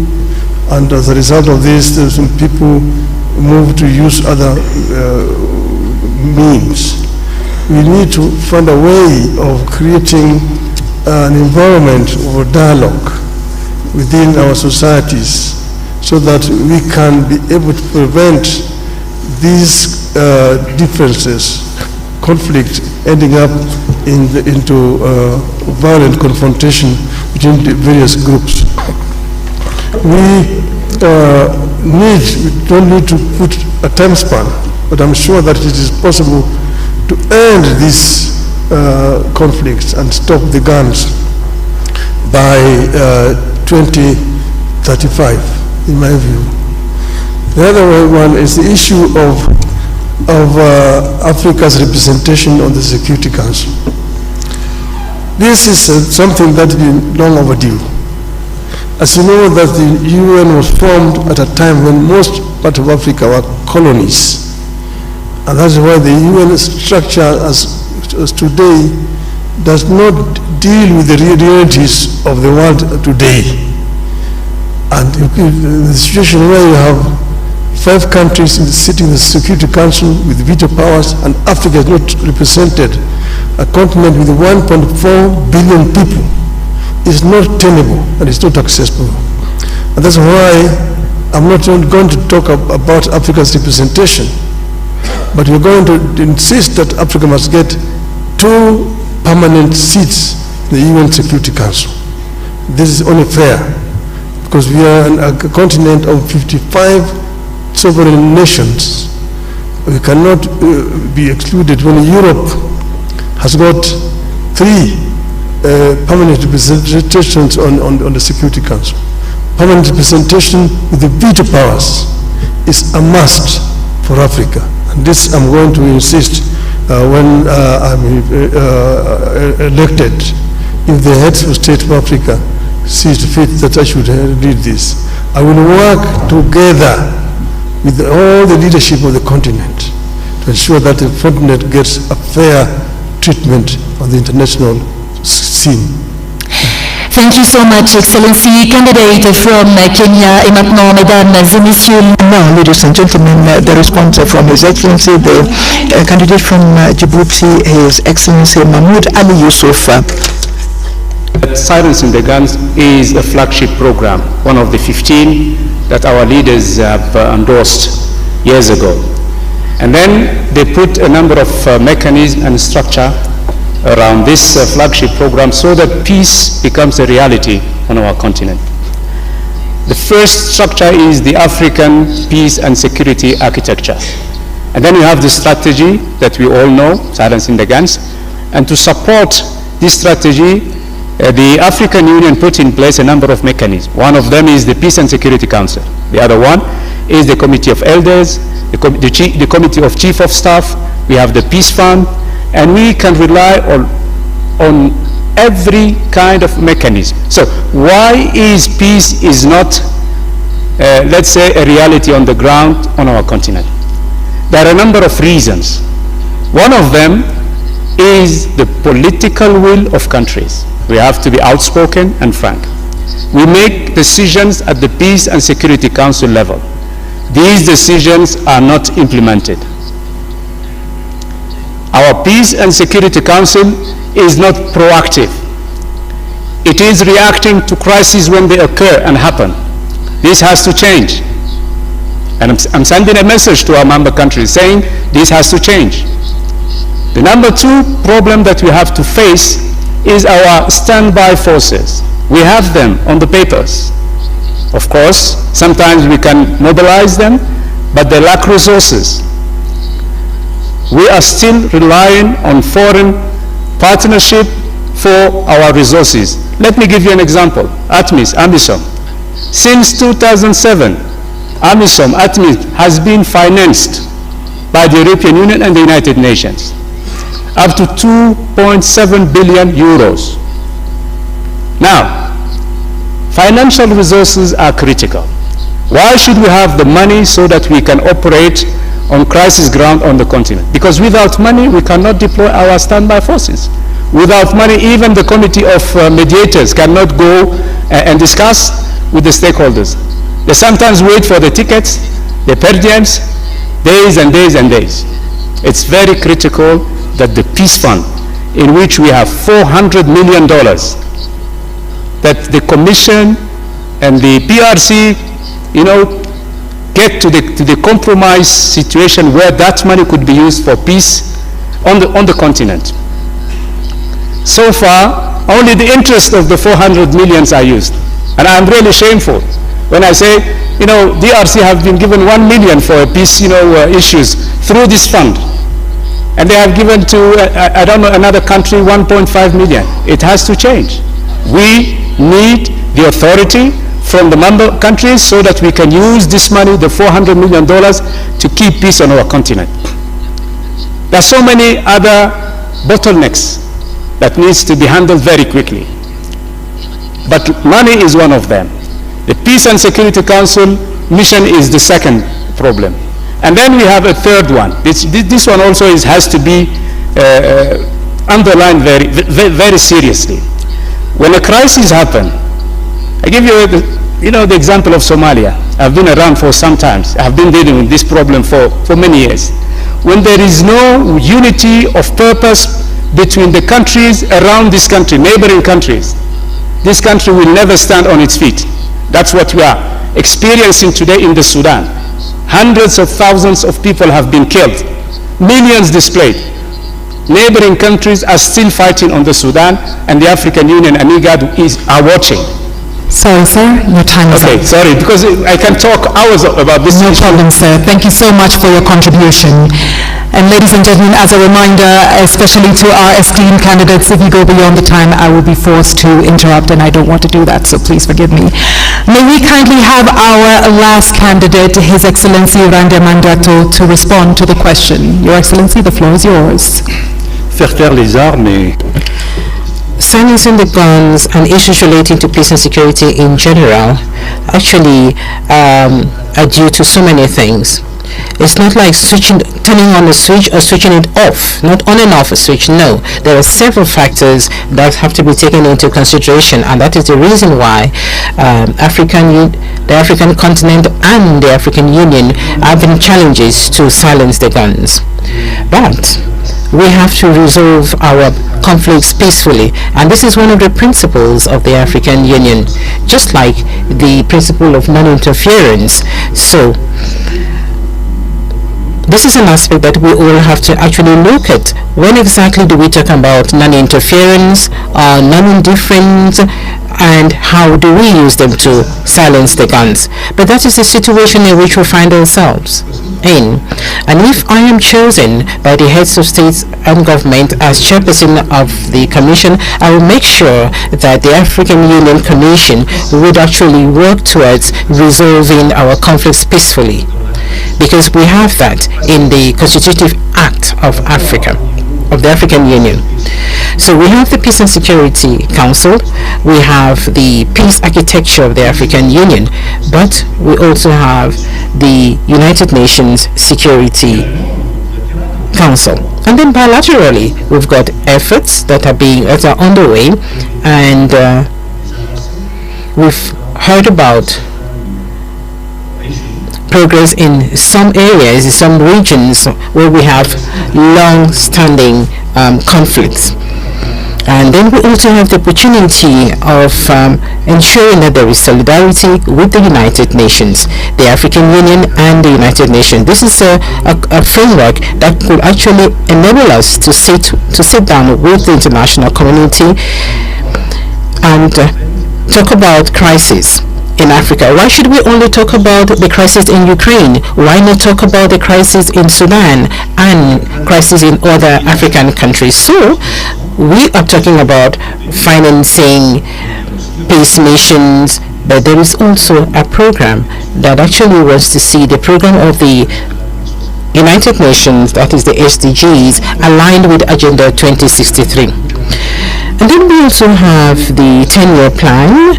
and as a result of this, some people move to use other means. We need to find a way of creating an environment of dialogue within our societies so that we can be able to prevent these differences, conflict ending up into violent confrontation between the various groups. We don't need to put a time span, but I'm sure that it is possible to end these conflicts and stop the guns by 2035, in my view. The other one is the issue of Africa's representation on the Security Council. This is something that has been long overdue. As you know, that the UN was formed at a time when most part of Africa were colonies. And that's why the UN structure as today does not deal with the realities of the world today. And in the situation where you have 5 countries sitting in the Security Council with veto powers, and Africa is not represented, a continent with 1.4 billion people, is not tenable and it's not accessible. And that's why I'm not going to talk about Africa's representation, but we're going to insist that Africa must get 2 permanent seats in the UN Security Council. This is only fair, because we are a continent of 55 sovereign nations. We cannot be excluded when Europe has got 3 permanent representations on the Security Council. Permanent representation with the veto powers is a must for Africa. And this I'm going to insist when I'm elected, if the heads of state of Africa sees fit that I should lead this. I will work together with all the leadership of the continent to ensure that the continent gets a fair treatment on the international scene. Thank you so much, Excellency. Candidate from Kenya, et maintenant, mesdames et messieurs. Now, ladies and gentlemen, the response from His Excellency, the candidate from Djibouti, His Excellency Mahmoud Ali Yusuf. Silencing the Guns is a flagship program, one of the 15 that our leaders have endorsed years ago. And then they put a number of mechanisms and structure around this flagship program so that peace becomes a reality on our continent. The first structure is the African Peace and Security Architecture. And then you have the strategy that we all know, Silencing the Guns. And to support this strategy, the African Union put in place a number of mechanisms. One of them is the Peace and Security Council. The other one is the Committee of Elders, the Committee of Chief of Staff. We have the Peace Fund, and we can rely on every kind of mechanism. So why is peace is not, let's say, a reality on the ground on our continent? There are a number of reasons. One of them is the political will of countries. We have to be outspoken and frank. We make decisions at the Peace and Security Council level. These decisions are not implemented. Our Peace and Security Council is not proactive. It is reacting to crises when they occur and happen. This has to change. And I'm sending a message to our member countries saying this has to change. The number 2 problem that we have to face is our standby forces. We have them on the papers. Of course, sometimes we can mobilize them, but they lack resources. We are still relying on foreign partnership for our resources. Let me give you an example. AMISOM. Since 2007, AMISOM has been financed by the European Union and the United Nations up to 2.7 billion euros. Now, financial resources are critical. Why should we have the money so that we can operate on crisis ground on the continent? Because without money, we cannot deploy our standby forces. Without money, even the committee of mediators cannot go and discuss with the stakeholders. They sometimes wait for the tickets, the per diems, days and days and days. It's very critical that the Peace Fund, in which we have $400 million, that the Commission and the PRC, get to the compromise situation where that money could be used for peace on the continent. So far, only the interest of the 400 millions are used. And I'm really shameful when I say, DRC have been given 1 million for peace, issues through this fund. And they have given to, another country 1.5 million. It has to change. We need the authority from the member countries so that we can use this money, the $400 million, to keep peace on our continent. There are so many other bottlenecks that needs to be handled very quickly. But money is one of them. The Peace and Security Council mission is the second problem. And then we have a third one. This one also has to be underlined very seriously. When a crisis happens, I give you the example of Somalia. I've been around for some time. I've been dealing with this problem for many years. When there is no unity of purpose between the countries around this country, neighboring countries, this country will never stand on its feet. That's what we are experiencing today in the Sudan. Hundreds of thousands of people have been killed, millions displaced. Neighboring countries are still fighting on the Sudan, and the African Union and IGAD are watching. Sorry, sir, your time is up. Okay, sorry, because I can talk hours about this. No problem, sir. Thank you so much for your contribution. And ladies and gentlemen, as a reminder, especially to our esteemed candidates, if you go beyond the time, I will be forced to interrupt, and I don't want to do that, so please forgive me. May we kindly have our last candidate, His Excellency Randemandato, to respond to the question. Your Excellency, the floor is yours. Faire taire les armes et Silencing the guns and issues relating to peace and security in general actually are due to so many things. It's not like turning on a switch or switching it off, not on and off a switch. No, there are several factors that have to be taken into consideration, and that is the reason why the African continent and the African Union are having challenges to silence the guns. But we have to resolve our conflicts peacefully, and this is one of the principles of the African Union, just like the principle of non-interference. So this is an aspect that we all have to actually look at. When exactly do we talk about non-interference or non-indifference, and how do we use them to silence the guns? But that is the situation in which we find ourselves in. And if I am chosen by the heads of states and government as chairperson of the commission, I will make sure that the African Union Commission would actually work towards resolving our conflicts peacefully, because we have that in the Constitutive Act of Africa, of the African Union. So we have the Peace and Security Council, we have the Peace Architecture of the African Union, but we also have the United Nations Security Council. And then bilaterally, we've got efforts that are underway, and we've heard about progress in some areas, in some regions where we have long-standing conflicts. And then we also have the opportunity of ensuring that there is solidarity with the United Nations, the African Union and the United Nations. This is a framework that could actually enable us to sit down with the international community and talk about crisis in Africa. Why should we only talk about the crisis in Ukraine? Why not talk about the crisis in Sudan and crisis in other African countries? So we are talking about financing peace missions, but there is also a program that actually wants to see the program of the United Nations, that is the SDGs, aligned with Agenda 2063. And then we also have the 10-year plan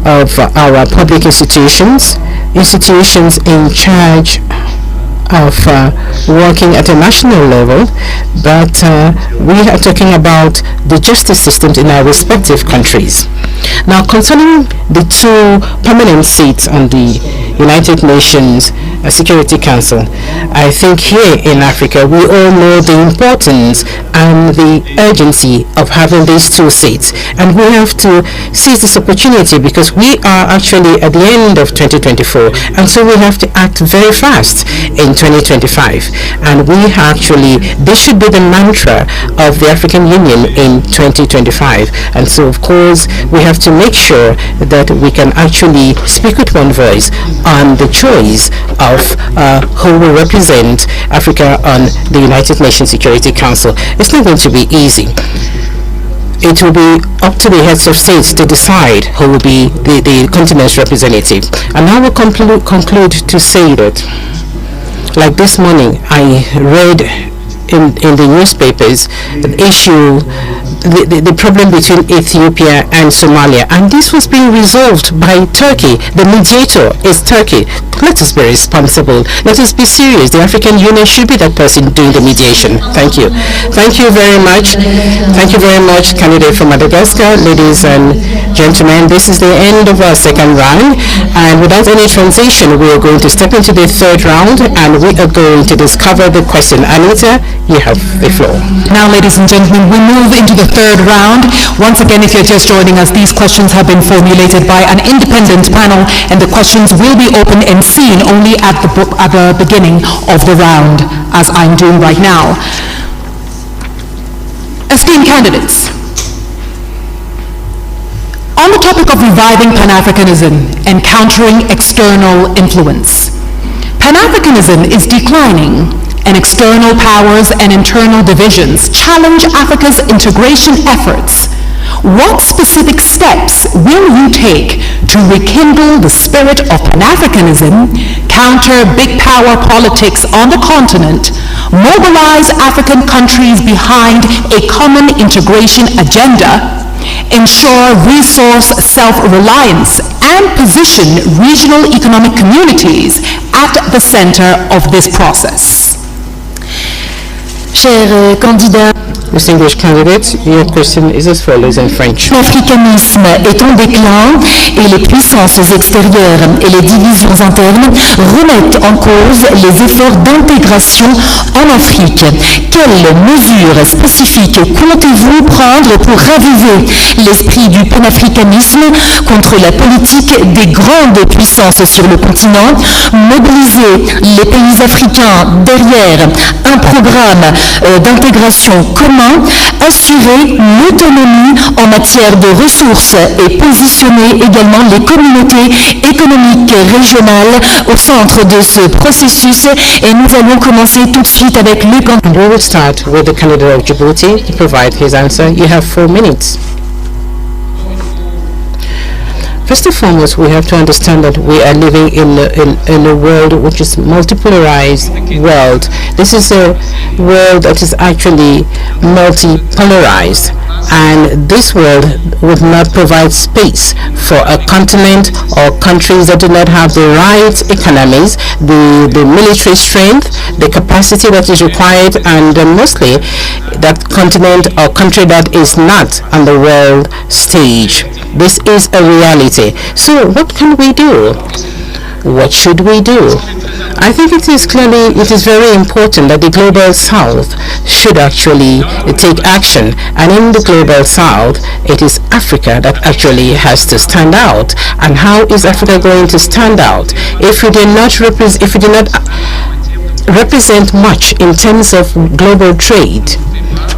of our public institutions in charge of working at a national level, but we are talking about the justice systems in our respective countries. Now, concerning the two permanent seats on the United Nations Security Council. I think here in Africa we all know the importance and the urgency of having these two seats, and we have to seize this opportunity because we are actually at the end of 2024, and so we have to act very fast in 2025. And this should be the mantra of the African Union in 2025. And so, of course, we have to make sure that we can actually speak with one voice on the choice of who will represent Africa on the United Nations Security Council. It's not going to be easy. It will be up to the heads of states to decide who will be the continent's representative. And I will conclude to say that, like this morning, I read in the newspapers the problem between Ethiopia and Somalia, and this was being resolved by Turkey. The mediator is Turkey. Let us be responsible. Let us be serious. The African Union should be that person doing the mediation. Thank you. Thank you very much. Thank you very much, candidate from Madagascar. Ladies and gentlemen, this is the end of our second round, and without any transition, we are going to step into the third round, and we are going to discover the question. Anita, you have the floor. Now, ladies and gentlemen, we move into the third round. Once again, if you're just joining us, these questions have been formulated by an independent panel, and the questions will be open and seen only at the beginning of the round, as I'm doing right now. Esteemed candidates, on the topic of reviving Pan-Africanism and countering external influence, Pan-Africanism is declining, and external powers and internal divisions challenge Africa's integration efforts. What specific steps will you take to rekindle the spirit of Pan-Africanism, counter big power politics on the continent, mobilize African countries behind a common integration agenda, ensure resource self-reliance, and position regional economic communities at the center of this process? Chers candidats, distinguished candidates, your question is as follows in French. L'africanisme est en déclin et les puissances extérieures et les divisions internes remettent en cause les efforts d'intégration en Afrique. Quelles mesures spécifiques comptez-vous prendre pour raviver l'esprit du panafricanisme contre la politique des grandes puissances sur le continent, mobiliser les pays africains derrière un programme d'intégration commun, assurer l'autonomie en matière de ressources et positionner également les communautés économiques régionales au centre de ce processus? Et nous allons commencer tout de suite avec le candidat. And we will start with the candidate of Djibouti to provide his answer. You have 4 minutes. First and foremost, we have to understand that we are living in a world which is multipolarized world. This is a world that is actually multipolarized, and this world would not provide space for a continent or countries that do not have the right economies, the military strength, the capacity that is required, and mostly that continent or country that is not on the world stage. This is a reality. So what can we do? What should we do? I think it is very important that the Global South should actually take action, and in the Global South it is Africa that actually has to stand out. And how is Africa going to stand out if we do not represent much in terms of global trade?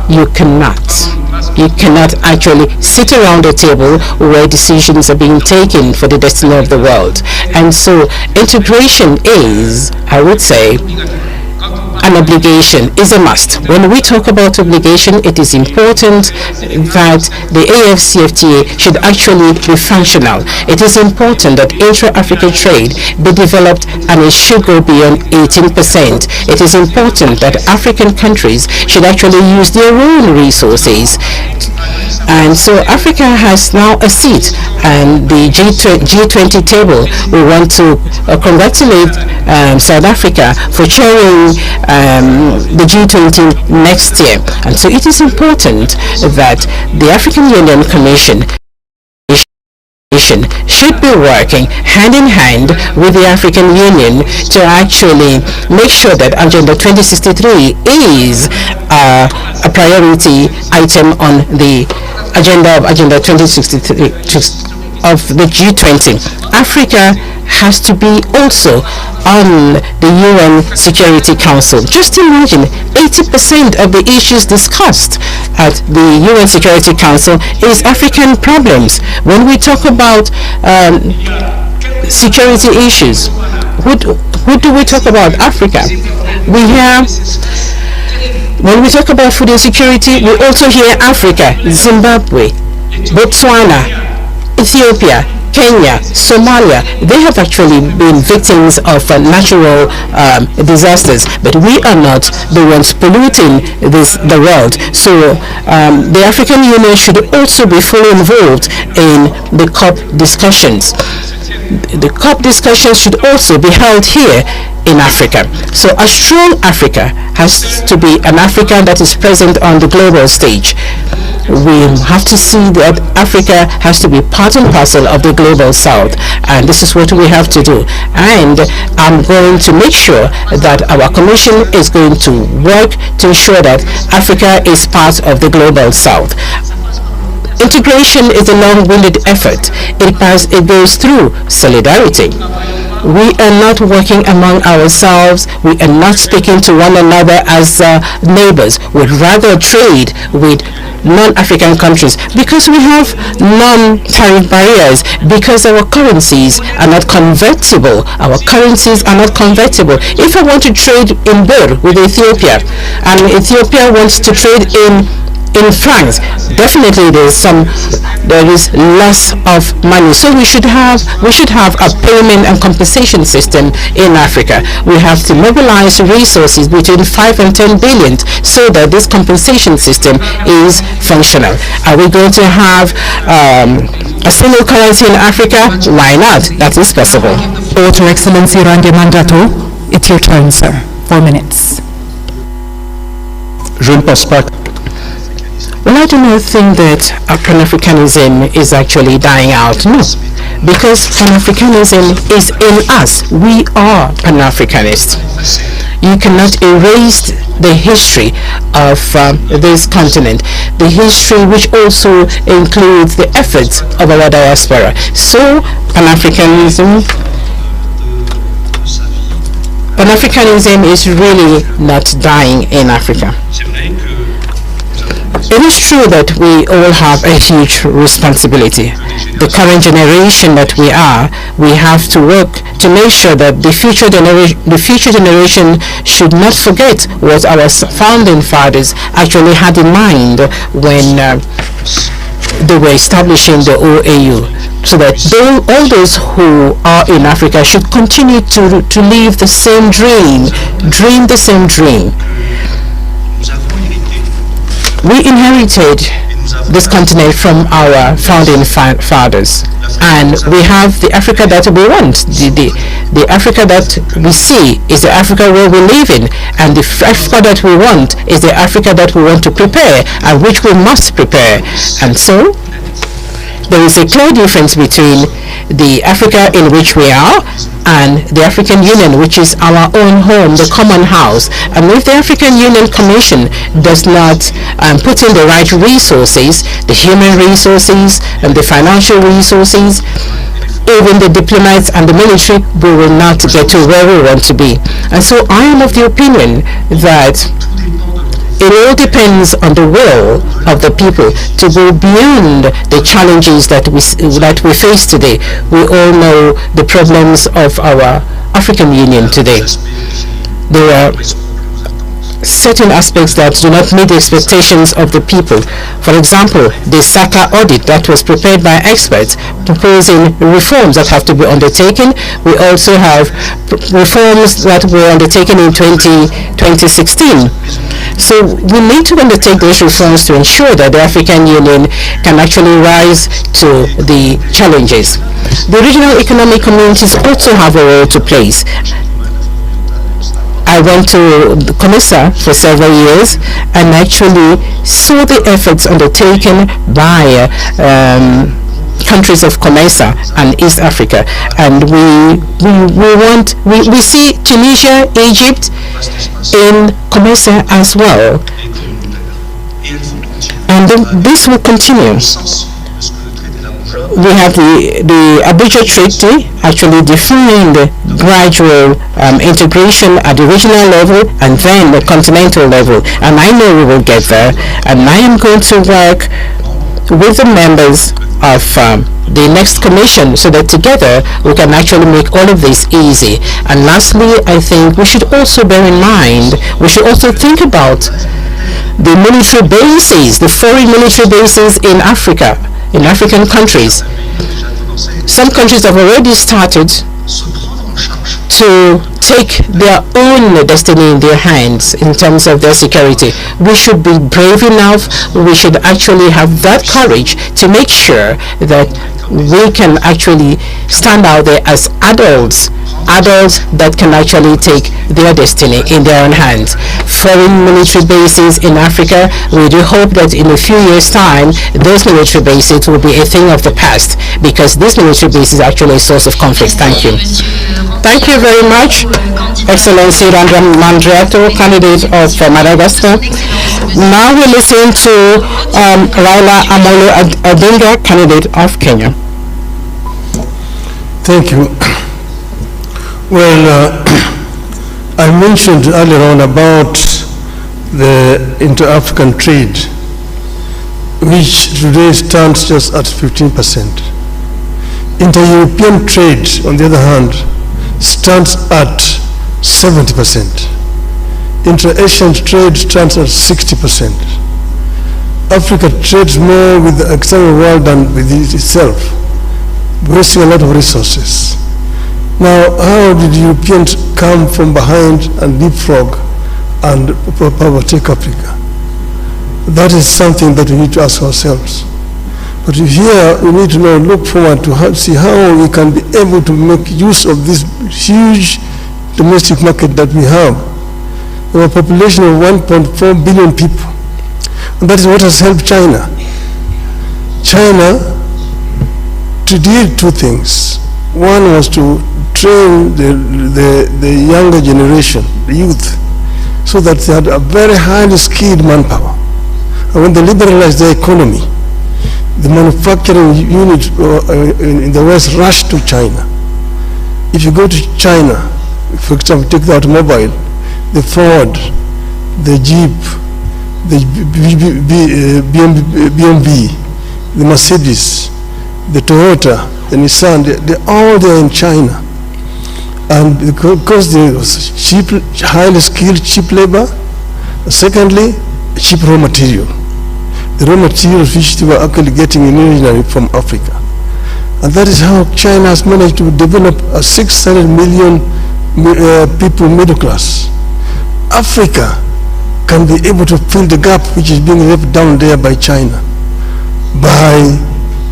You cannot actually sit around a table where decisions are being taken for the destiny of the world. And so integration is, I would say, an obligation, is a must. When we talk about obligation, it is important that the AFCFTA should actually be functional. It is important that intra-African trade be developed, and it should go beyond 18%. It is important that African countries should actually use their own resources. And so Africa has now a seat and the G20 table. We want to congratulate South Africa for chairing the G20 next year. And so it is important that the African Union Commission should be working hand in hand with the African Union to actually make sure that Agenda 2063 is a priority item on the agenda of Agenda 2063 of the G20. Africa has to be also on the UN Security Council. Just imagine, 80% of the issues discussed at the UN Security Council is African problems. When we talk about security issues, who do we talk about? Africa. When we talk about food insecurity, we also hear Africa, Zimbabwe, Botswana, Ethiopia, Kenya, Somalia. They have actually been victims of natural disasters, but we are not the ones polluting the world. So the African Union should also be fully involved in the COP discussions. The COP discussions should also be held here in Africa. So a strong Africa has to be an Africa that is present on the global stage. We have to see that Africa has to be part and parcel of the global south, and this is what we have to do. And I'm going to make sure that our commission is going to work to ensure that Africa is part of the global south. Integration is a long-winded effort. It goes through solidarity. We are not working among ourselves. We are not speaking to one another as neighbors. We'd rather trade with non-African countries because we have non-tariff barriers, because our currencies are not convertible. Our currencies are not convertible. If I want to trade in birr with Ethiopia, and Ethiopia wants to trade in France, definitely there is less of money. So we should have a payment and compensation system in Africa. We have to mobilize resources between 5 and 10 billion so that this compensation system is functional. Are we going to have a single currency in Africa? Why not? That is possible. Your Excellency Randy Mandato, it's your turn, sir. 4 minutes. Je ne pense pas. Well, I do not think that pan-Africanism is actually dying out. No, because pan-Africanism is in us. We are pan-Africanists. You cannot erase the history of this continent, the history which also includes the efforts of our diaspora. So, pan-Africanism is really not dying in Africa. It is true that we all have a huge responsibility. The current generation that we have to work to make sure that the future generation should not forget what our founding fathers actually had in mind when they were establishing the OAU. So that all those who are in Africa should continue to live the same dream the same dream. We inherited this continent from our founding fathers, and we have the Africa that we want. The Africa that we see is the Africa where we live in, and the Africa that we want is the Africa that we want to prepare and which we must prepare. And so there is a clear difference between the Africa in which we are and the African Union, which is our own home, the common house. And if the African Union Commission does not put in the right resources, the human resources and the financial resources, even the diplomats and the military, we will not get to where we want to be. And so I am of the opinion that it all depends on the will of the people to go beyond the challenges that we face today. We all know the problems of our African Union today. There are certain aspects that do not meet the expectations of the people. For example, the SACA audit that was prepared by experts proposing reforms that have to be undertaken. We also have reforms that were undertaken in 2016. So we need to undertake those reforms to ensure that the African Union can actually rise to the challenges. The regional economic communities also have a role to play. I went to the Comesa for several years and actually saw the efforts undertaken by countries of COMESA and East Africa, and we see Tunisia, Egypt in COMESA as well, and this will continue. We have the Abuja Treaty actually defined gradual integration at the regional level and then the continental level, and I know we will get there, and I am going to work with the members of the next commission so that together we can actually make all of this easy. And lastly, I think we should also bear in mind, we should also think about the military bases, the foreign military bases in Africa, in African countries. Some countries have already started to take their own destiny in their hands in terms of their security. We should be brave enough, we should actually have that courage to make sure that we can actually stand out there as adults that can actually take their destiny in their own hands. Foreign military bases in Africa, we do hope that in a few years' time, those military bases will be a thing of the past, because this military base is actually a source of conflict. Thank you. Thank you very much, Excellency Randram Mandriato, candidate of Madagascar. Now we listen to Raila Odinga, candidate of Kenya. Thank you. Well, I mentioned earlier on about the inter-African trade, which today stands just at 15%. Inter-European trade, on the other hand, stands at 70%. Inter-Asian trade stands at 60%. Africa trades more with the external world than with itself, wasting a lot of resources. Now, how did Europeans come from behind and leapfrog and overtake Africa? That is something that we need to ask ourselves. But here we need to now look forward to see how we can be able to make use of this huge domestic market that we have. We have a population of 1.4 billion people, and that is what has helped China. China did two things. One was to train the younger generation, the youth, so that they had a very highly skilled manpower. And when they liberalized the economy, the manufacturing unit in the West rushed to China. If you go to China, for example, take the automobile, the Ford, the Jeep, the BMW, the Mercedes, the Toyota, the Nissan, they're all there in China. And because there was cheap, highly skilled, cheap labor. Secondly, cheap raw material. The raw materials which they were actually getting originally from Africa. And that is how China has managed to develop a 600 million people middle class. Africa can be able to fill the gap which is being left down there by China by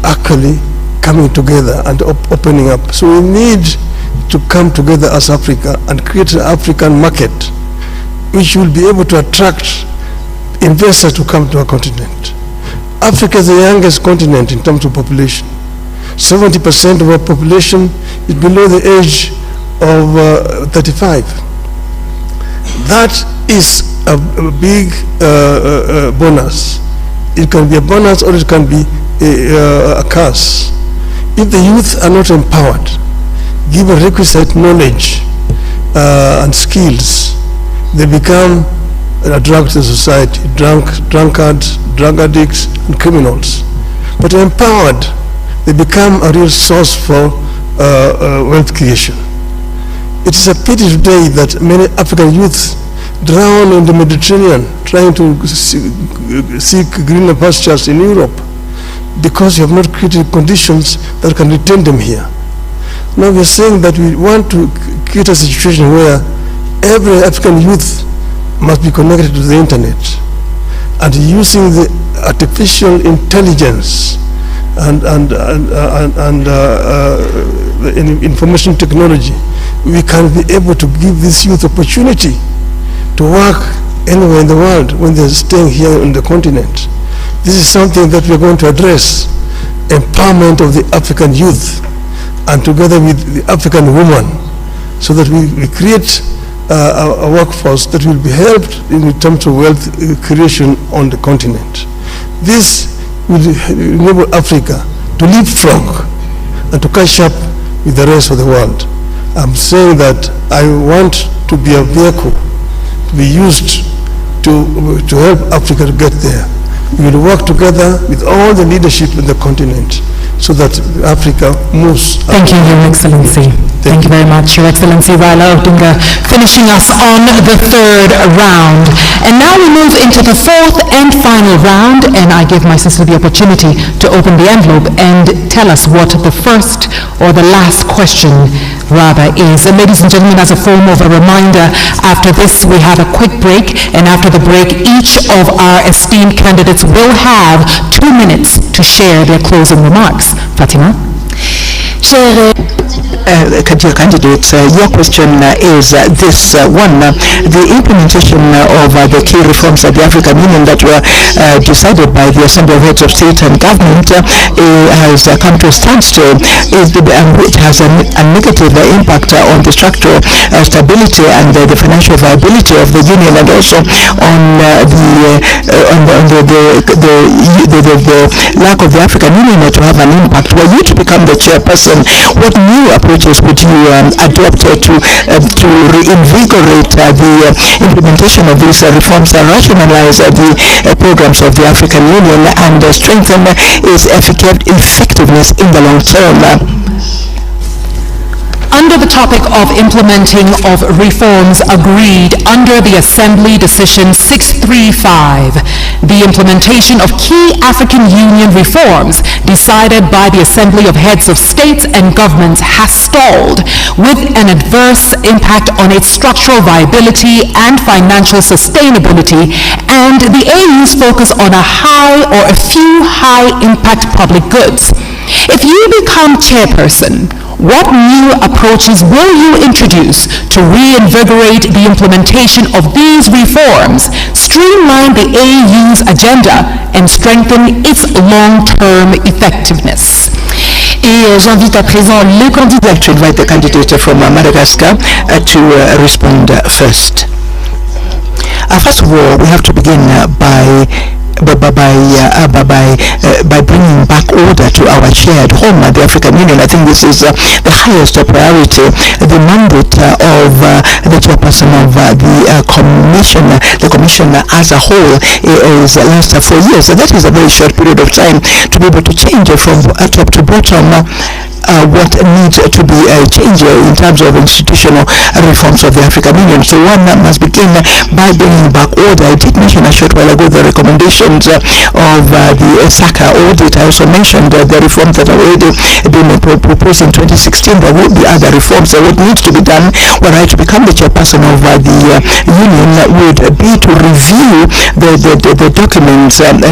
actually coming together and opening up. So we need to come together as Africa and create an African market which will be able to attract investors to come to our continent. Africa is the youngest continent in terms of population. 70% of our population is below the age of 35. That is a big bonus. It can be a bonus or it can be a curse. If the youth are not empowered, given requisite knowledge and skills, they become a drug to society, drunkards, drug addicts, and criminals. But empowered, they become a real source for wealth creation. It is a pity today that many African youths drown in the Mediterranean trying to seek greener pastures in Europe because you have not created conditions that can retain them here. Now we are saying that we want to create a situation where every African youth must be connected to the internet, and using the artificial intelligence and information technology, we can be able to give this youth opportunity to work anywhere in the world when they're staying here on the continent. This is something that we're going to address, empowerment of the African youth and together with the African woman, so that we create a workforce that will be helped in terms of wealth creation on the continent. This will enable Africa to leapfrog and to catch up with the rest of the world. I'm saying that I want to be a vehicle to be used to help Africa to get there. We will work together with all the leadership in the continent so that Africa moves. Thank you, Your Excellency. Thank you very much, Your Excellency Raila Odinga, finishing us on the third round. And now we move into the fourth and final round, and I give my sister the opportunity to open the envelope and tell us what the first or the last question rather is. And ladies and gentlemen, as a form of a reminder, after this we have a quick break, and after the break each of our esteemed candidates will have 2 minutes to share their closing remarks. Fatima? Dear candidates, your question is this one. The implementation of the key reforms of the African Union that were decided by the Assembly of Heads of State and Government has come to a standstill, which has a negative impact on the structural stability and the financial viability of the Union, and also on the lack of the African Union to have an impact. Were you to become the chairperson, what new approaches would you adopt to reinvigorate the implementation of these reforms and rationalize the programs of the African Union and strengthen its effectiveness in the long term? Under the topic of implementing of reforms agreed under the Assembly Decision 635, the implementation of key African Union reforms decided by the Assembly of Heads of States and Governments has stalled, with an adverse impact on its structural viability and financial sustainability, and the AU's focus on a few high-impact public goods. If you become chairperson, what new approaches will you introduce to reinvigorate the implementation of these reforms, streamline the AU's agenda, and strengthen its long-term effectiveness? Et j'invite à présent le candidat, to invite the candidate from Madagascar to respond first. First of all, we have to begin by bringing back order to our shared home, the African Union. I think this is the highest priority. The mandate of the chairperson of the commission as a whole is lasts 4 years. So that is a very short period of time to be able to change from top to bottom what needs to be changed in terms of institutional reforms of the African Union. So one must begin by bringing back order. I did mention a short while ago the recommendations of the SACA audit. I also mentioned the reforms that have already been proposed in 2016. There will be other reforms. What needs to be done were I to become the chairperson of the Union would be to review the documents, and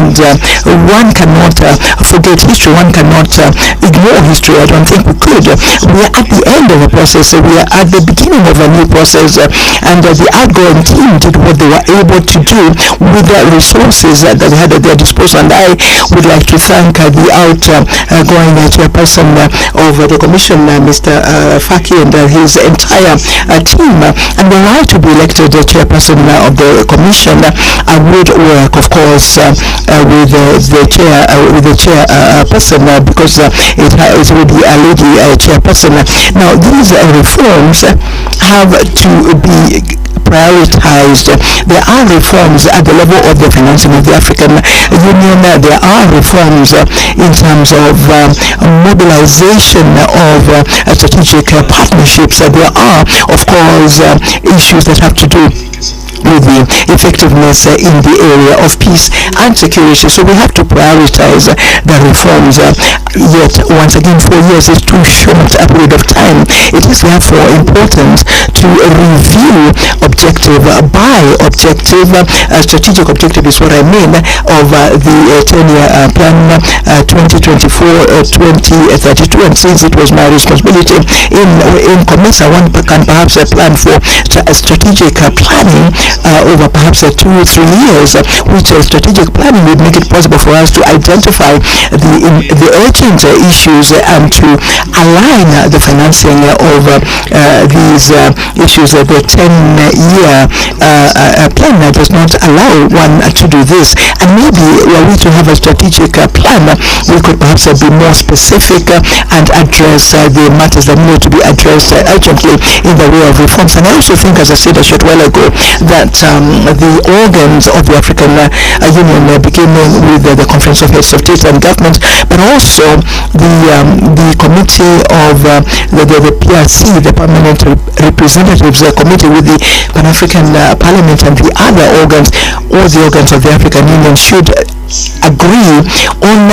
one cannot forget history. One cannot ignore history. I don't think we could. We are at the end of a process. We are at the beginning of a new process, and the outgoing team did what they were able to do with the resources that they had at their disposal. And I would like to thank the outgoing chairperson of the commission, Mr. Faki, and his entire team. And were I to be elected chairperson of the commission, I would work, of course, with the chairperson, because it would be a lady chairperson. Now, these reforms have to be prioritized. There are reforms at the level of the financing of the African Union. There are reforms in terms of mobilization of strategic partnerships. There are, of course, issues that have to do with the effectiveness in the area of peace and security. So we have to prioritize the reforms. Yet, once again, 4 years is too short a period of time. It is therefore important to review objective, strategic objective is what I mean, of the 10-year plan 2024-2032, and since it was my responsibility in COMESA, one can perhaps plan for strategic planning over perhaps 2 or 3 years, which strategic planning would make it possible for us to identify the urgent issues and to align the financing of these issues. The 10-year plan does not allow one to do this, and maybe were we to have a strategic plan, we could perhaps be more specific and address the matters that need to be addressed urgently in the way of reforms. And I also think, as I said a short while ago, that the organs of the African Union, beginning with the Conference of Heads of State and Government, but also the committee of the PRC, the Permanent Representatives Committee with the Pan-African Parliament and the other organs, all the organs of the African Union should agree on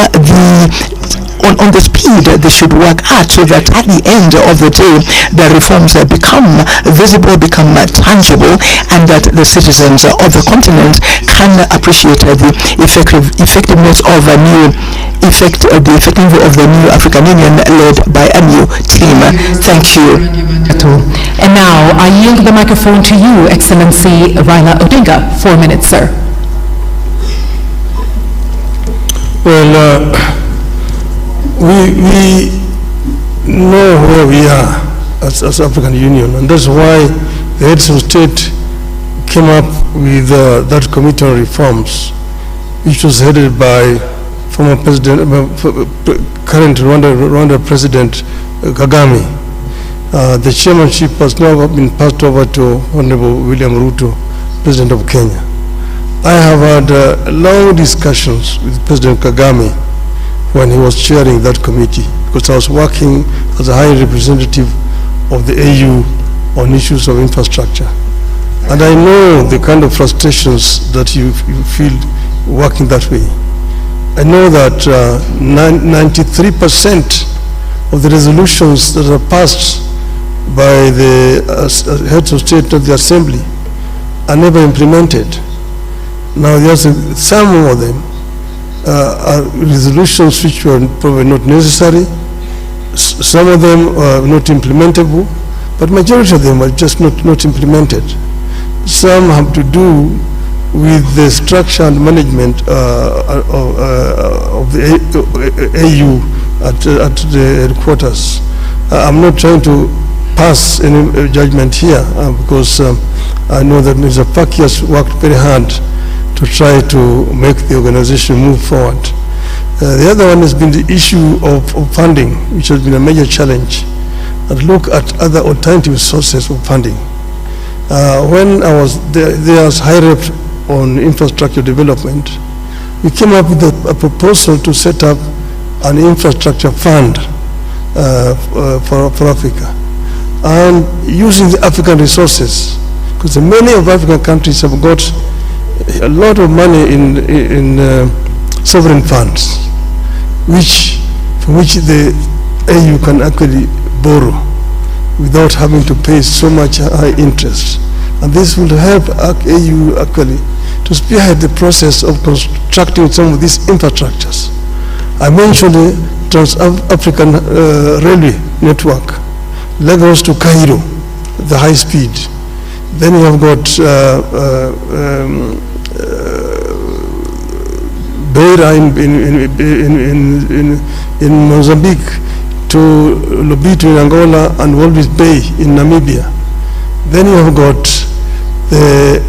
the speed they should work at, so that at the end of the day the reforms become visible, become tangible, and that the citizens of the continent can appreciate the effectiveness of the new African Union led by a new team. Thank you. And now I yield the microphone to you, Excellency Raila Odinga. 4 minutes, sir. Well, we know where we are as African Union, and that's why the heads of state came up with that committee on reforms, which was headed by former president, current Rwanda President Kagame. The chairmanship has now been passed over to Honorable William Ruto, President of Kenya. I have had long discussions with President Kagame when he was chairing that committee, because I was working as a high representative of the AU on issues of infrastructure. And I know the kind of frustrations that you feel working that way. I know that 93% of the resolutions that are passed by the heads of state of the assembly are never implemented. Now there's some of them are resolutions which were probably not necessary. Some of them are not implementable, but majority of them are just not implemented. Some have to do with the structure and management of the AU at the headquarters. I'm not trying to pass any judgment here because I know that Mr. Paki has worked very hard to try to make the organization move forward. The other one has been the issue of funding, which has been a major challenge, and look at other alternative sources of funding. When I was there as high rep on infrastructure development, we came up with a proposal to set up an infrastructure fund for Africa, and using the African resources, because many of African countries have got a lot of money in sovereign funds, from which the AU can actually borrow without having to pay so much high interest. And this will help AU actually to spearhead the process of constructing some of these infrastructures. I mentioned the Trans-African Railway Network, Lagos to Cairo, the high speed. Then you have got Beira in Mozambique, to Lobito in Angola, and Walvis Bay in Namibia. Then you have got the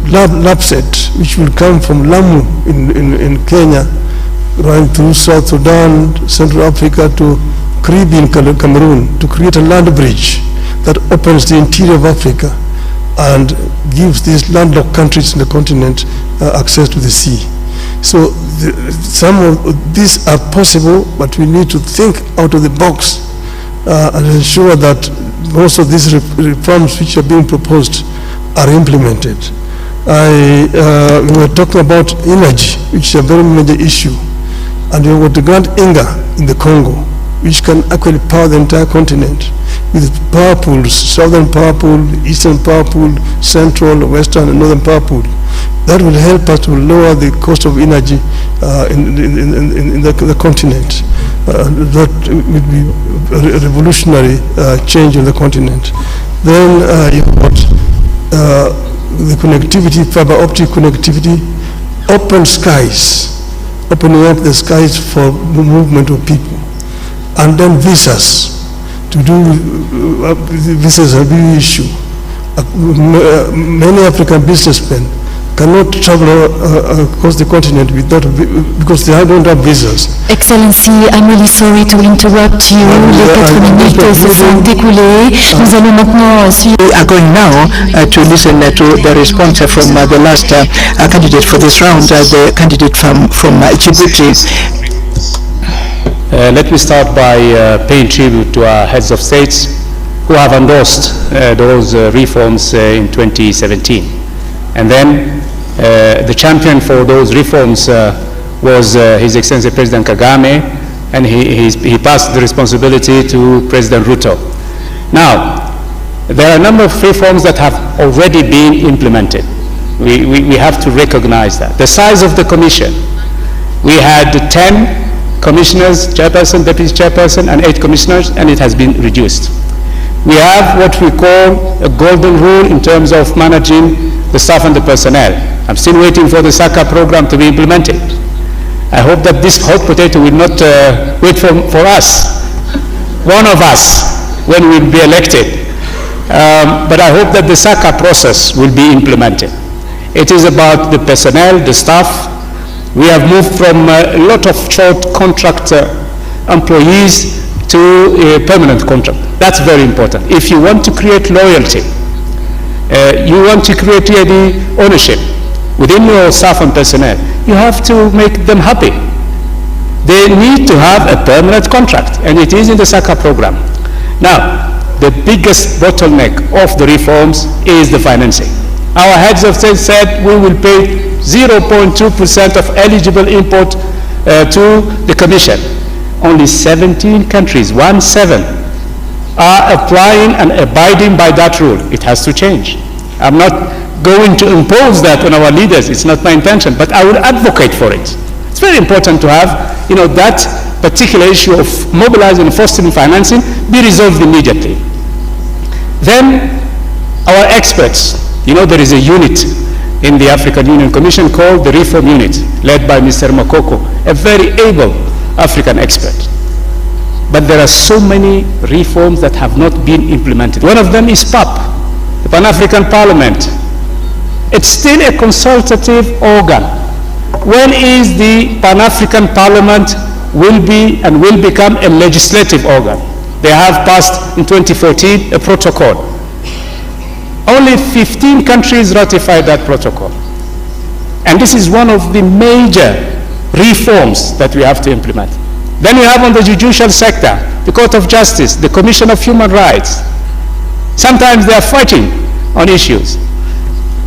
LAPSET, which will come from Lamu in Kenya, running through South Sudan, Central Africa to Karibi in Cameroon, to create a land bridge that opens the interior of Africa and gives these landlocked countries in the continent access to the sea. So some of these are possible, but we need to think out of the box and ensure that most of these reforms which are being proposed are implemented. We were talking about energy, which is a very major issue, and we were to grant Inga in the Congo. which can actually power the entire continent, with power pools, southern power pool, eastern power pool, central, western, and northern power pool. That will help us to lower the cost of energy in the continent. That will be a revolutionary change in the continent. Then you've got the connectivity, fiber optic connectivity, open skies, opening up the skies for the movement of people, and then visas. To do visas are a big issue. Many African businessmen cannot travel across the continent because they don't have visas. Excellency, I'm really sorry to interrupt you. Les 4 minutes se sont écoulées. Nous allons maintenant suivre. We are going now to listen to the response from the last candidate for this round, the candidate from Djibouti. Let me start by paying tribute to our heads of states who have endorsed those reforms in 2017. And then the champion for those reforms was His Excellency President Kagame, and he passed the responsibility to President Ruto. Now, there are a number of reforms that have already been implemented. We have to recognize that. The size of the commission, we had 10 commissioners, chairperson, deputy chairperson, and 8 commissioners, and it has been reduced. We have what we call a golden rule in terms of managing the staff and the personnel. I'm still waiting for the SACA program to be implemented. I hope that this hot potato will not wait for us, one of us, when we'll be elected. But I hope that the SACA process will be implemented. It is about the personnel, the staff. We have moved from a lot of short contract employees to a permanent contract. That's very important. If you want to create loyalty, you want to create the ownership within your staff and personnel, you have to make them happy. They need to have a permanent contract, and it is in the SACA program. Now, the biggest bottleneck of the reforms is the financing. Our heads of state said we will pay 0.2% of eligible import to the Commission. Only 17 countries, 17, are applying and abiding by that rule. It has to change. I'm not going to impose that on our leaders. It's not my intention, but I would advocate for it. It's very important to have, that particular issue of mobilizing and fostering financing be resolved immediately. Then our experts, there is a unit in the African Union Commission called the Reform Unit, led by Mr. Makoko, a very able African expert. But there are so many reforms that have not been implemented. One of them is PAP, the Pan-African Parliament. It's still a consultative organ. When is the Pan-African Parliament will become a legislative organ? They have passed in 2014 a protocol. Only 15 countries ratified that protocol. And this is one of the major reforms that we have to implement. Then we have on the judicial sector, the Court of Justice, the Commission of Human Rights. Sometimes they are fighting on issues.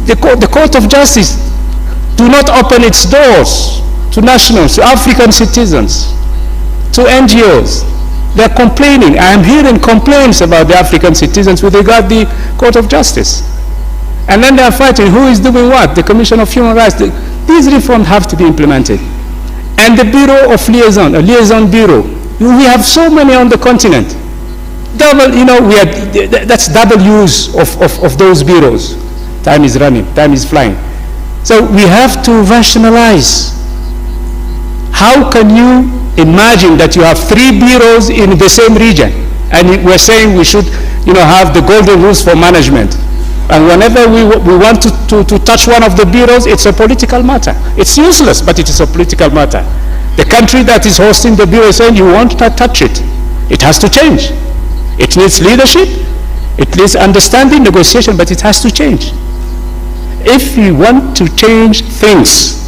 The Court of Justice do not open its doors to nationals, to African citizens, to NGOs. They are complaining. I am hearing complaints about the African citizens with regard to the Court of Justice. And then they are fighting. Who is doing what? The Commission of Human Rights. These reforms have to be implemented. And the Bureau of Liaison, a liaison bureau. We have so many on the continent. That's double use of those bureaus. Time is running, time is flying. So we have to rationalize. How can you imagine that you have 3 bureaus in the same region, and we're saying we should, have the golden rules for management, and whenever we want to touch one of the bureaus, it's a political matter. It's useless, but it is a political matter. The country that is hosting the bureau is saying you won't touch it. It has to change. It needs leadership, it needs understanding, negotiation, but it has to change. If we want to change things,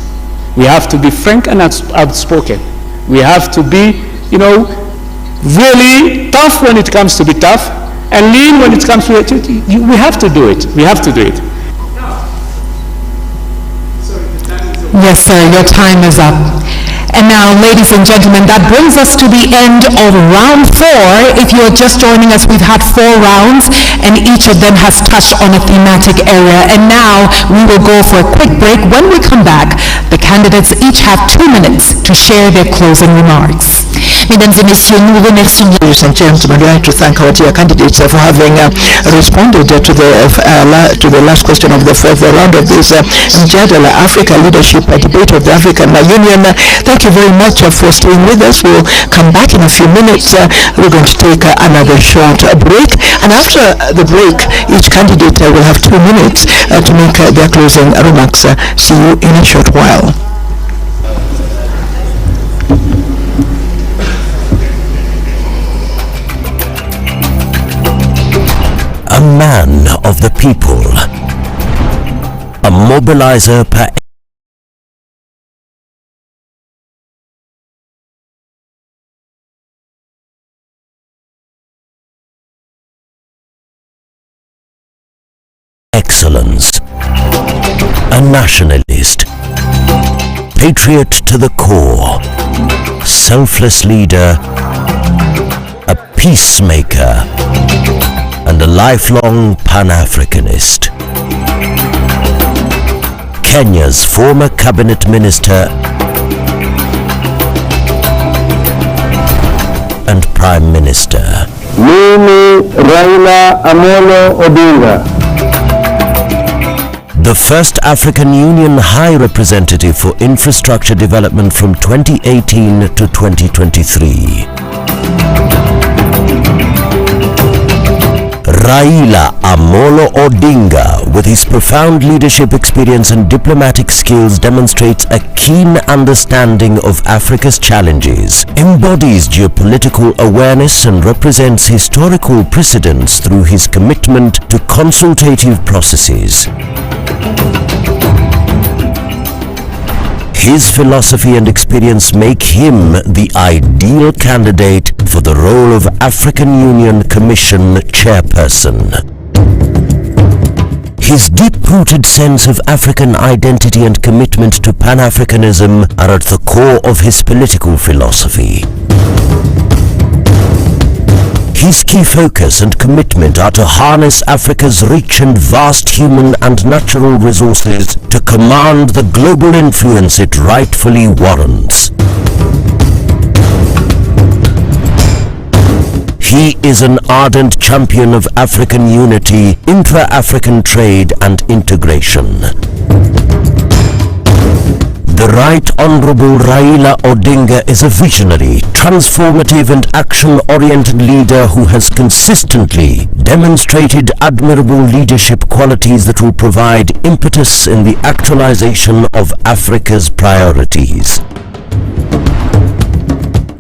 we have to be frank and outspoken. We have to be, really tough when it comes to be tough, and lean when it comes to it. We have to do it. We have to do it. Yes, sir, your time is up. And now, ladies and gentlemen, that brings us to the end of round 4. If you are just joining us, we've had 4 rounds, and each of them has touched on a thematic area. And now, we will go for a quick break. When we come back, the candidates each have 2 minutes to share their closing remarks. Mesdames et messieurs, nous remercions. Ladies and gentlemen, we like to thank our dear candidates for having responded to the last question of the 4th round of this Jadala Africa Leadership Debate of the African Union. Thank you very much for staying with us. We'll come back in a few minutes. We're going to take another short break, and after the break, each candidate will have 2 minutes to make their closing remarks. See you in a short while. A man of the people, a mobilizer per excellence, a nationalist, patriot to the core, selfless leader, a peacemaker, and a lifelong pan-Africanist. Kenya's former cabinet minister and prime minister. Mimi Raila Odinga. The first African Union High Representative for Infrastructure Development from 2018 to 2023. Raila Odinga, with his profound leadership experience and diplomatic skills, demonstrates a keen understanding of Africa's challenges, embodies geopolitical awareness, and represents historical precedents through his commitment to consultative processes. His philosophy and experience make him the ideal candidate for the role of African Union Commission chairperson. His deep-rooted sense of African identity and commitment to pan-Africanism are at the core of his political philosophy. His key focus and commitment are to harness Africa's rich and vast human and natural resources to command the global influence it rightfully warrants. He is an ardent champion of African unity, intra-African trade and integration. The Right Honorable Raila Odinga is a visionary, transformative and action-oriented leader who has consistently demonstrated admirable leadership qualities that will provide impetus in the actualization of Africa's priorities.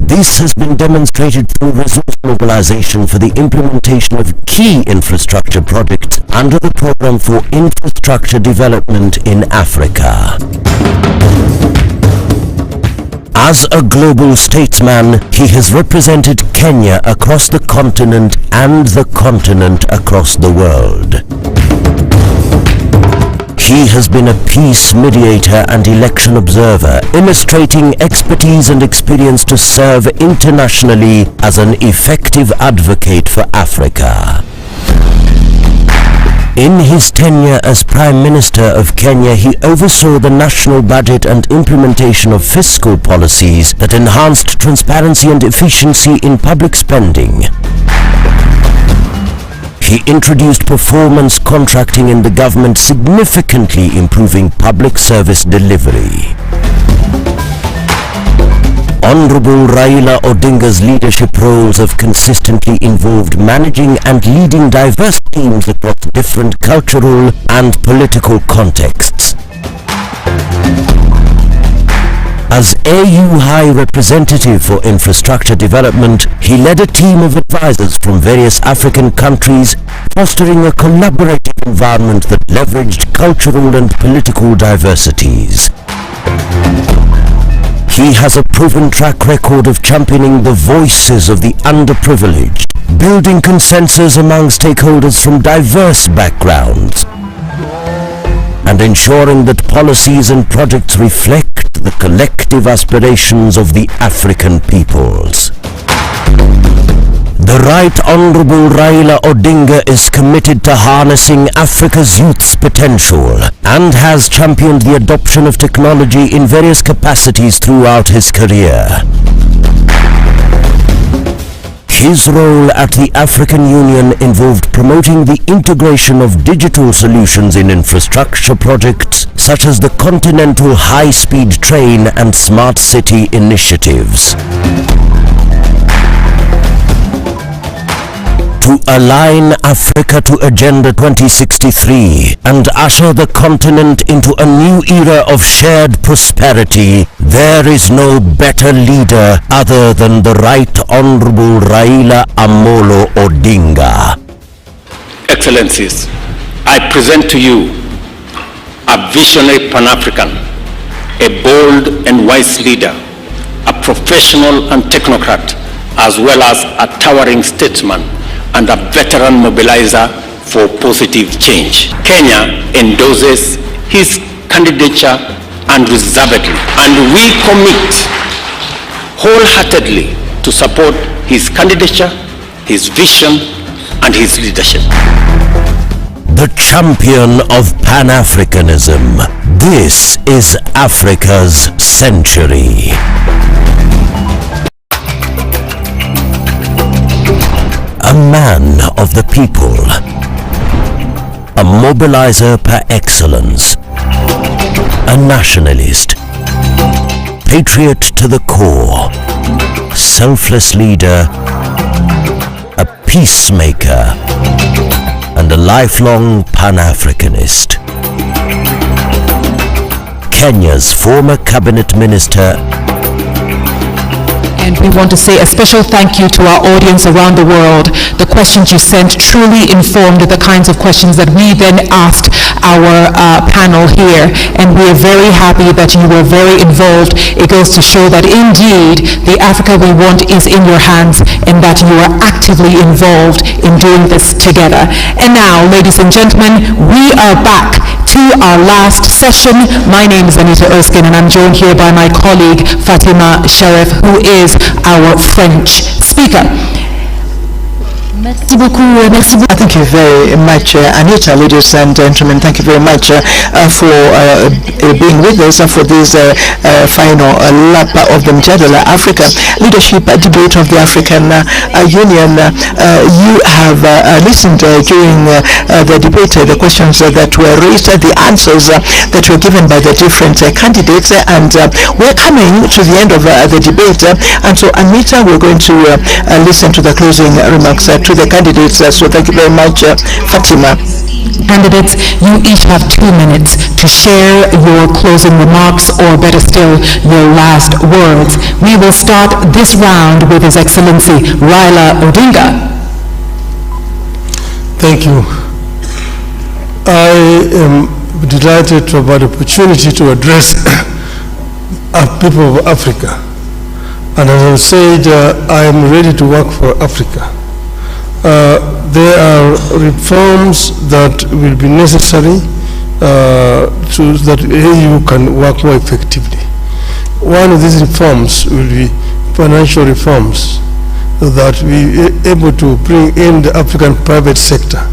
This has been demonstrated through resource mobilization for the implementation of key infrastructure projects under the Program for Infrastructure Development in Africa. As a global statesman, he has represented Kenya across the continent and the continent across the world. He has been a peace mediator and election observer, illustrating expertise and experience to serve internationally as an effective advocate for Africa. In his tenure as Prime Minister of Kenya, he oversaw the national budget and implementation of fiscal policies that enhanced transparency and efficiency in public spending. He introduced performance contracting in the government, significantly improving public service delivery. Honorable Raila Odinga's leadership roles have consistently involved managing and leading diverse teams across different cultural and political contexts. As AU High Representative for Infrastructure Development, he led a team of advisors from various African countries, fostering a collaborative environment that leveraged cultural and political diversities. He has a proven track record of championing the voices of the underprivileged, building consensus among stakeholders from diverse backgrounds, and ensuring that policies and projects reflect the collective aspirations of the African peoples. The Right Honorable Raila Odinga is committed to harnessing Africa's youth's potential and has championed the adoption of technology in various capacities throughout his career. His role at the African Union involved promoting the integration of digital solutions in infrastructure projects such as the Continental High-Speed Train and Smart City initiatives. To align Africa to Agenda 2063 and usher the continent into a new era of shared prosperity, there is no better leader other than the Right Honorable Raila Amolo Odinga. Excellencies, I present to you a visionary Pan-African, a bold and wise leader, a professional and technocrat, as well as a towering statesman and a veteran mobilizer for positive change. Kenya endorses his candidature unreservedly, and we commit wholeheartedly to support his candidature, his vision, and his leadership. The champion of pan-Africanism. This is Africa's century. A man of the people, a mobilizer par excellence, a nationalist, patriot to the core, selfless leader, a peacemaker, and a lifelong Pan-Africanist. Kenya's former cabinet minister. And we want to say a special thank you to our audience around the world. The questions you sent truly informed the kinds of questions that we then asked our panel here. And we are very happy that you were very involved. It goes to show that indeed the Africa we want is in your hands and that you are actively involved in doing this together. And now, ladies and gentlemen, we are back to our last session. My name is Anita Erskine and I'm joined here by my colleague Fatima Sharif, who is our French speaker. Merci beaucoup. Thank you very much, Anita. Ladies and gentlemen, thank you very much for being with us for this final lap of the Mjadala Africa Leadership Debate of the African Union. You have listened during the debate, the questions that were raised, the answers that were given by the different candidates, and we're coming to the end of the debate. And so, Anita, we're going to listen to the closing remarks to the candidates. So thank you very much, Fatima. Candidates, you each have 2 minutes to share your closing remarks, or better still, your last words. We will start this round with His Excellency Raila Odinga. Thank you. I am delighted to have the opportunity to address people of Africa. And as I said, I am ready to work for Africa. There are reforms that will be necessary so that AU can work more effectively. One of these reforms will be financial reforms, so that we are able to bring in the African private sector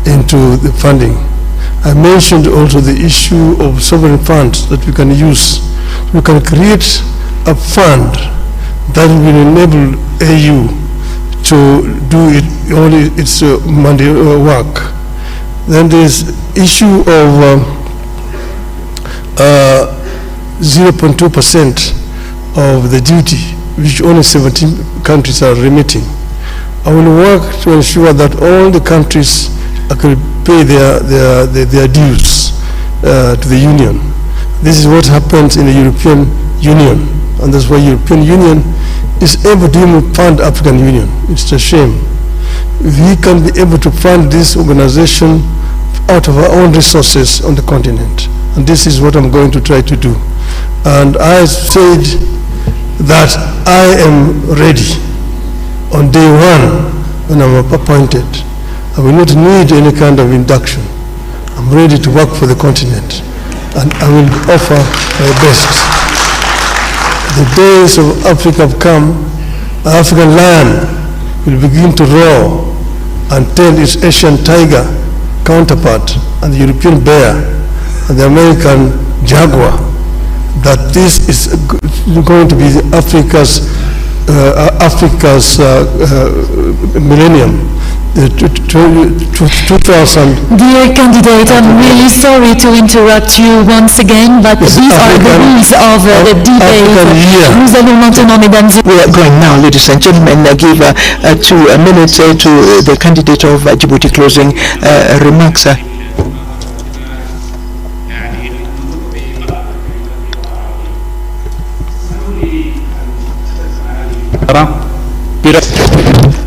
into the funding. I mentioned also the issue of sovereign funds that we can use. We can create a fund that will enable AU to do only its work. Then there's issue of 0.2% of the duty, which only 17 countries are remitting. I will work to ensure that all the countries can pay their dues to the Union. This is what happens in the European Union, and that's why European Union is able to even fund African Union. It's a shame. We can be able to fund this organization out of our own resources on the continent. And this is what I'm going to try to do. And I said that I am ready on day one when I'm appointed. I will not need any kind of induction. I'm ready to work for the continent. And I will offer my best. The days of Africa have come. African lion will begin to roar and tell its Asian tiger counterpart and the European bear and the American jaguar that this is going to be Africa's millennium. The 2000. Dear candidate, I'm really sorry to interrupt you once again, but these are the rules of the debate. Nous allons maintenant, mesdames et we are going now, ladies and gentlemen, give 2 minutes to the candidate of Djibouti closing remarks.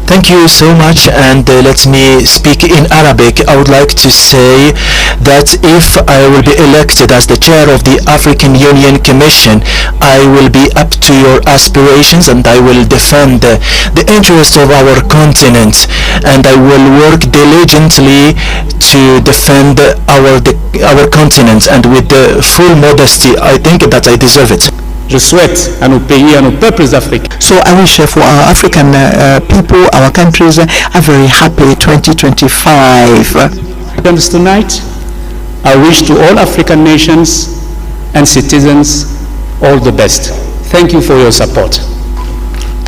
Thank you so much, and let me speak in Arabic. I would like to say that if I will be elected as the chair of the African Union Commission, I will be up to your aspirations and I will defend the interests of our continent, and I will work diligently to defend our continent, and with the full modesty, I think that I deserve it. Je souhaite à nos pays, à nos peuples africains. So I wish for our African people, our countries, a very happy 2025. Tonight, I wish to all African nations and citizens all the best. Thank you for your support.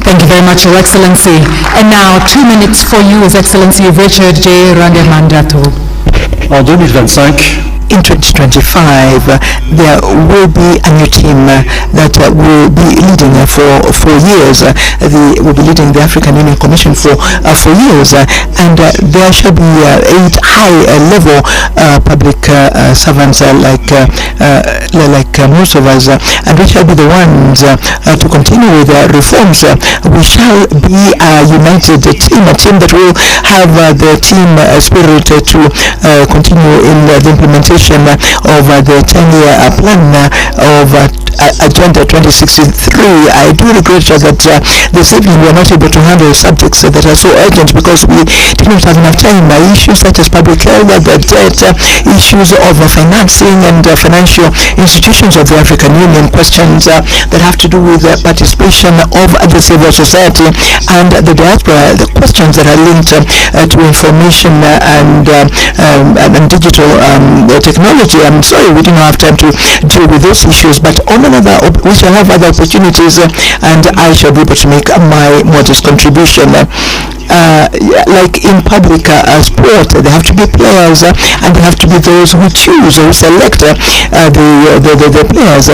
Thank you very much, Your Excellency. And now 2 minutes for you, His Excellency Richard J. Randemandato. En 2025, in 2025, there will be a new team that will be leading for 4 years. They will be leading the African Union Commission for 4 years, and there shall be 8 high-level public servants like most of us, and we shall be the ones to continue with reforms. We shall be a united team, a team that will have the team spirit to continue in the implementation of the 10-year plan of Agenda 2063. I do regret that this evening we are not able to handle subjects that are so urgent because we did not have enough time. Issues such as public health, the debt, issues of financing and financial institutions of the African Union, questions that have to do with the participation of the civil society and the diaspora, the questions that are linked to information and digital technology. I'm sorry we didn't have time to deal with those issues, but on another, we shall have other opportunities, and I shall be able to make my modest contribution. Like in public sport, there have to be players, and there have to be those who choose, who select the players,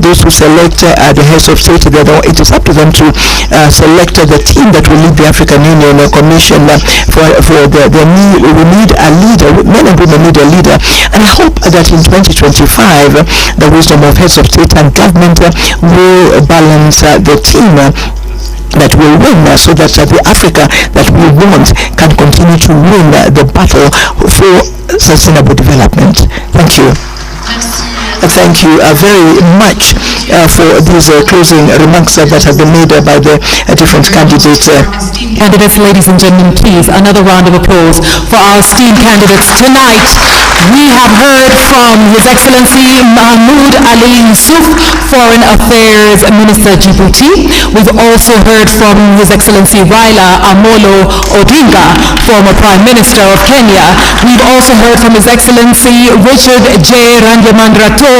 those who select the heads of state. It is up to them to select the team that will lead the African Union Commission. We need a leader. Men and women need a leader, and I hope that in 2025, the wisdom of heads of state and government will balance the team that will win, so that the Africa that we want can continue to win the battle for sustainable development. Thank you. Thank you very much for these closing remarks that have been made by the different candidates. Candidates, ladies and gentlemen, please, another round of applause for our esteemed candidates. Tonight, we have heard from His Excellency Mahmoud Ali Yusuf, Foreign Affairs Minister Djibouti. We've also heard from His Excellency Raila Odinga, former Prime Minister of Kenya. We've also heard from His Excellency Richard J. Randemandato,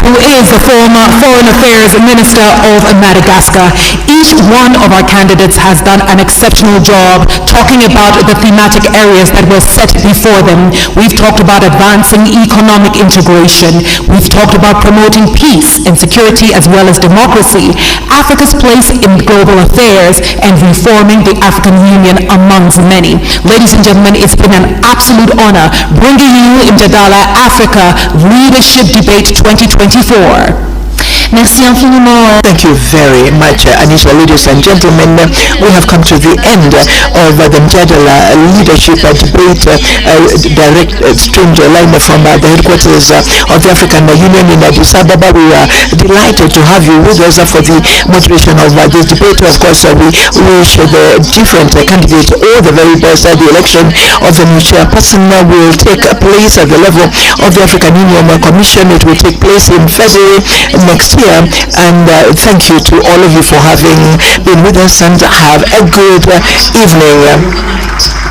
who is the former Foreign Affairs Minister of Madagascar. Each one of our candidates has done an exceptional job talking about the thematic areas that were set before them. We've talked about advancing economic integration. We've talked about promoting peace and security as well as democracy, Africa's place in global affairs, and reforming the African Union amongst many. Ladies and gentlemen, it's been an absolute honor bringing you Mjadala Africa Leadership Debate 2024. Merci infiniment. Thank you very much, Anisha. Ladies and gentlemen, we have come to the end of the Mjadala Leadership Debate direct streamed line from the headquarters of the African Union in Addis Ababa. We are delighted to have you with us for the moderation of this debate. Of course, we wish the different candidates all the very best. The election of the new chairperson will take place at the level of the African Union Commission. It will take place in February next here, and thank you to all of you for having been with us, and have a good evening.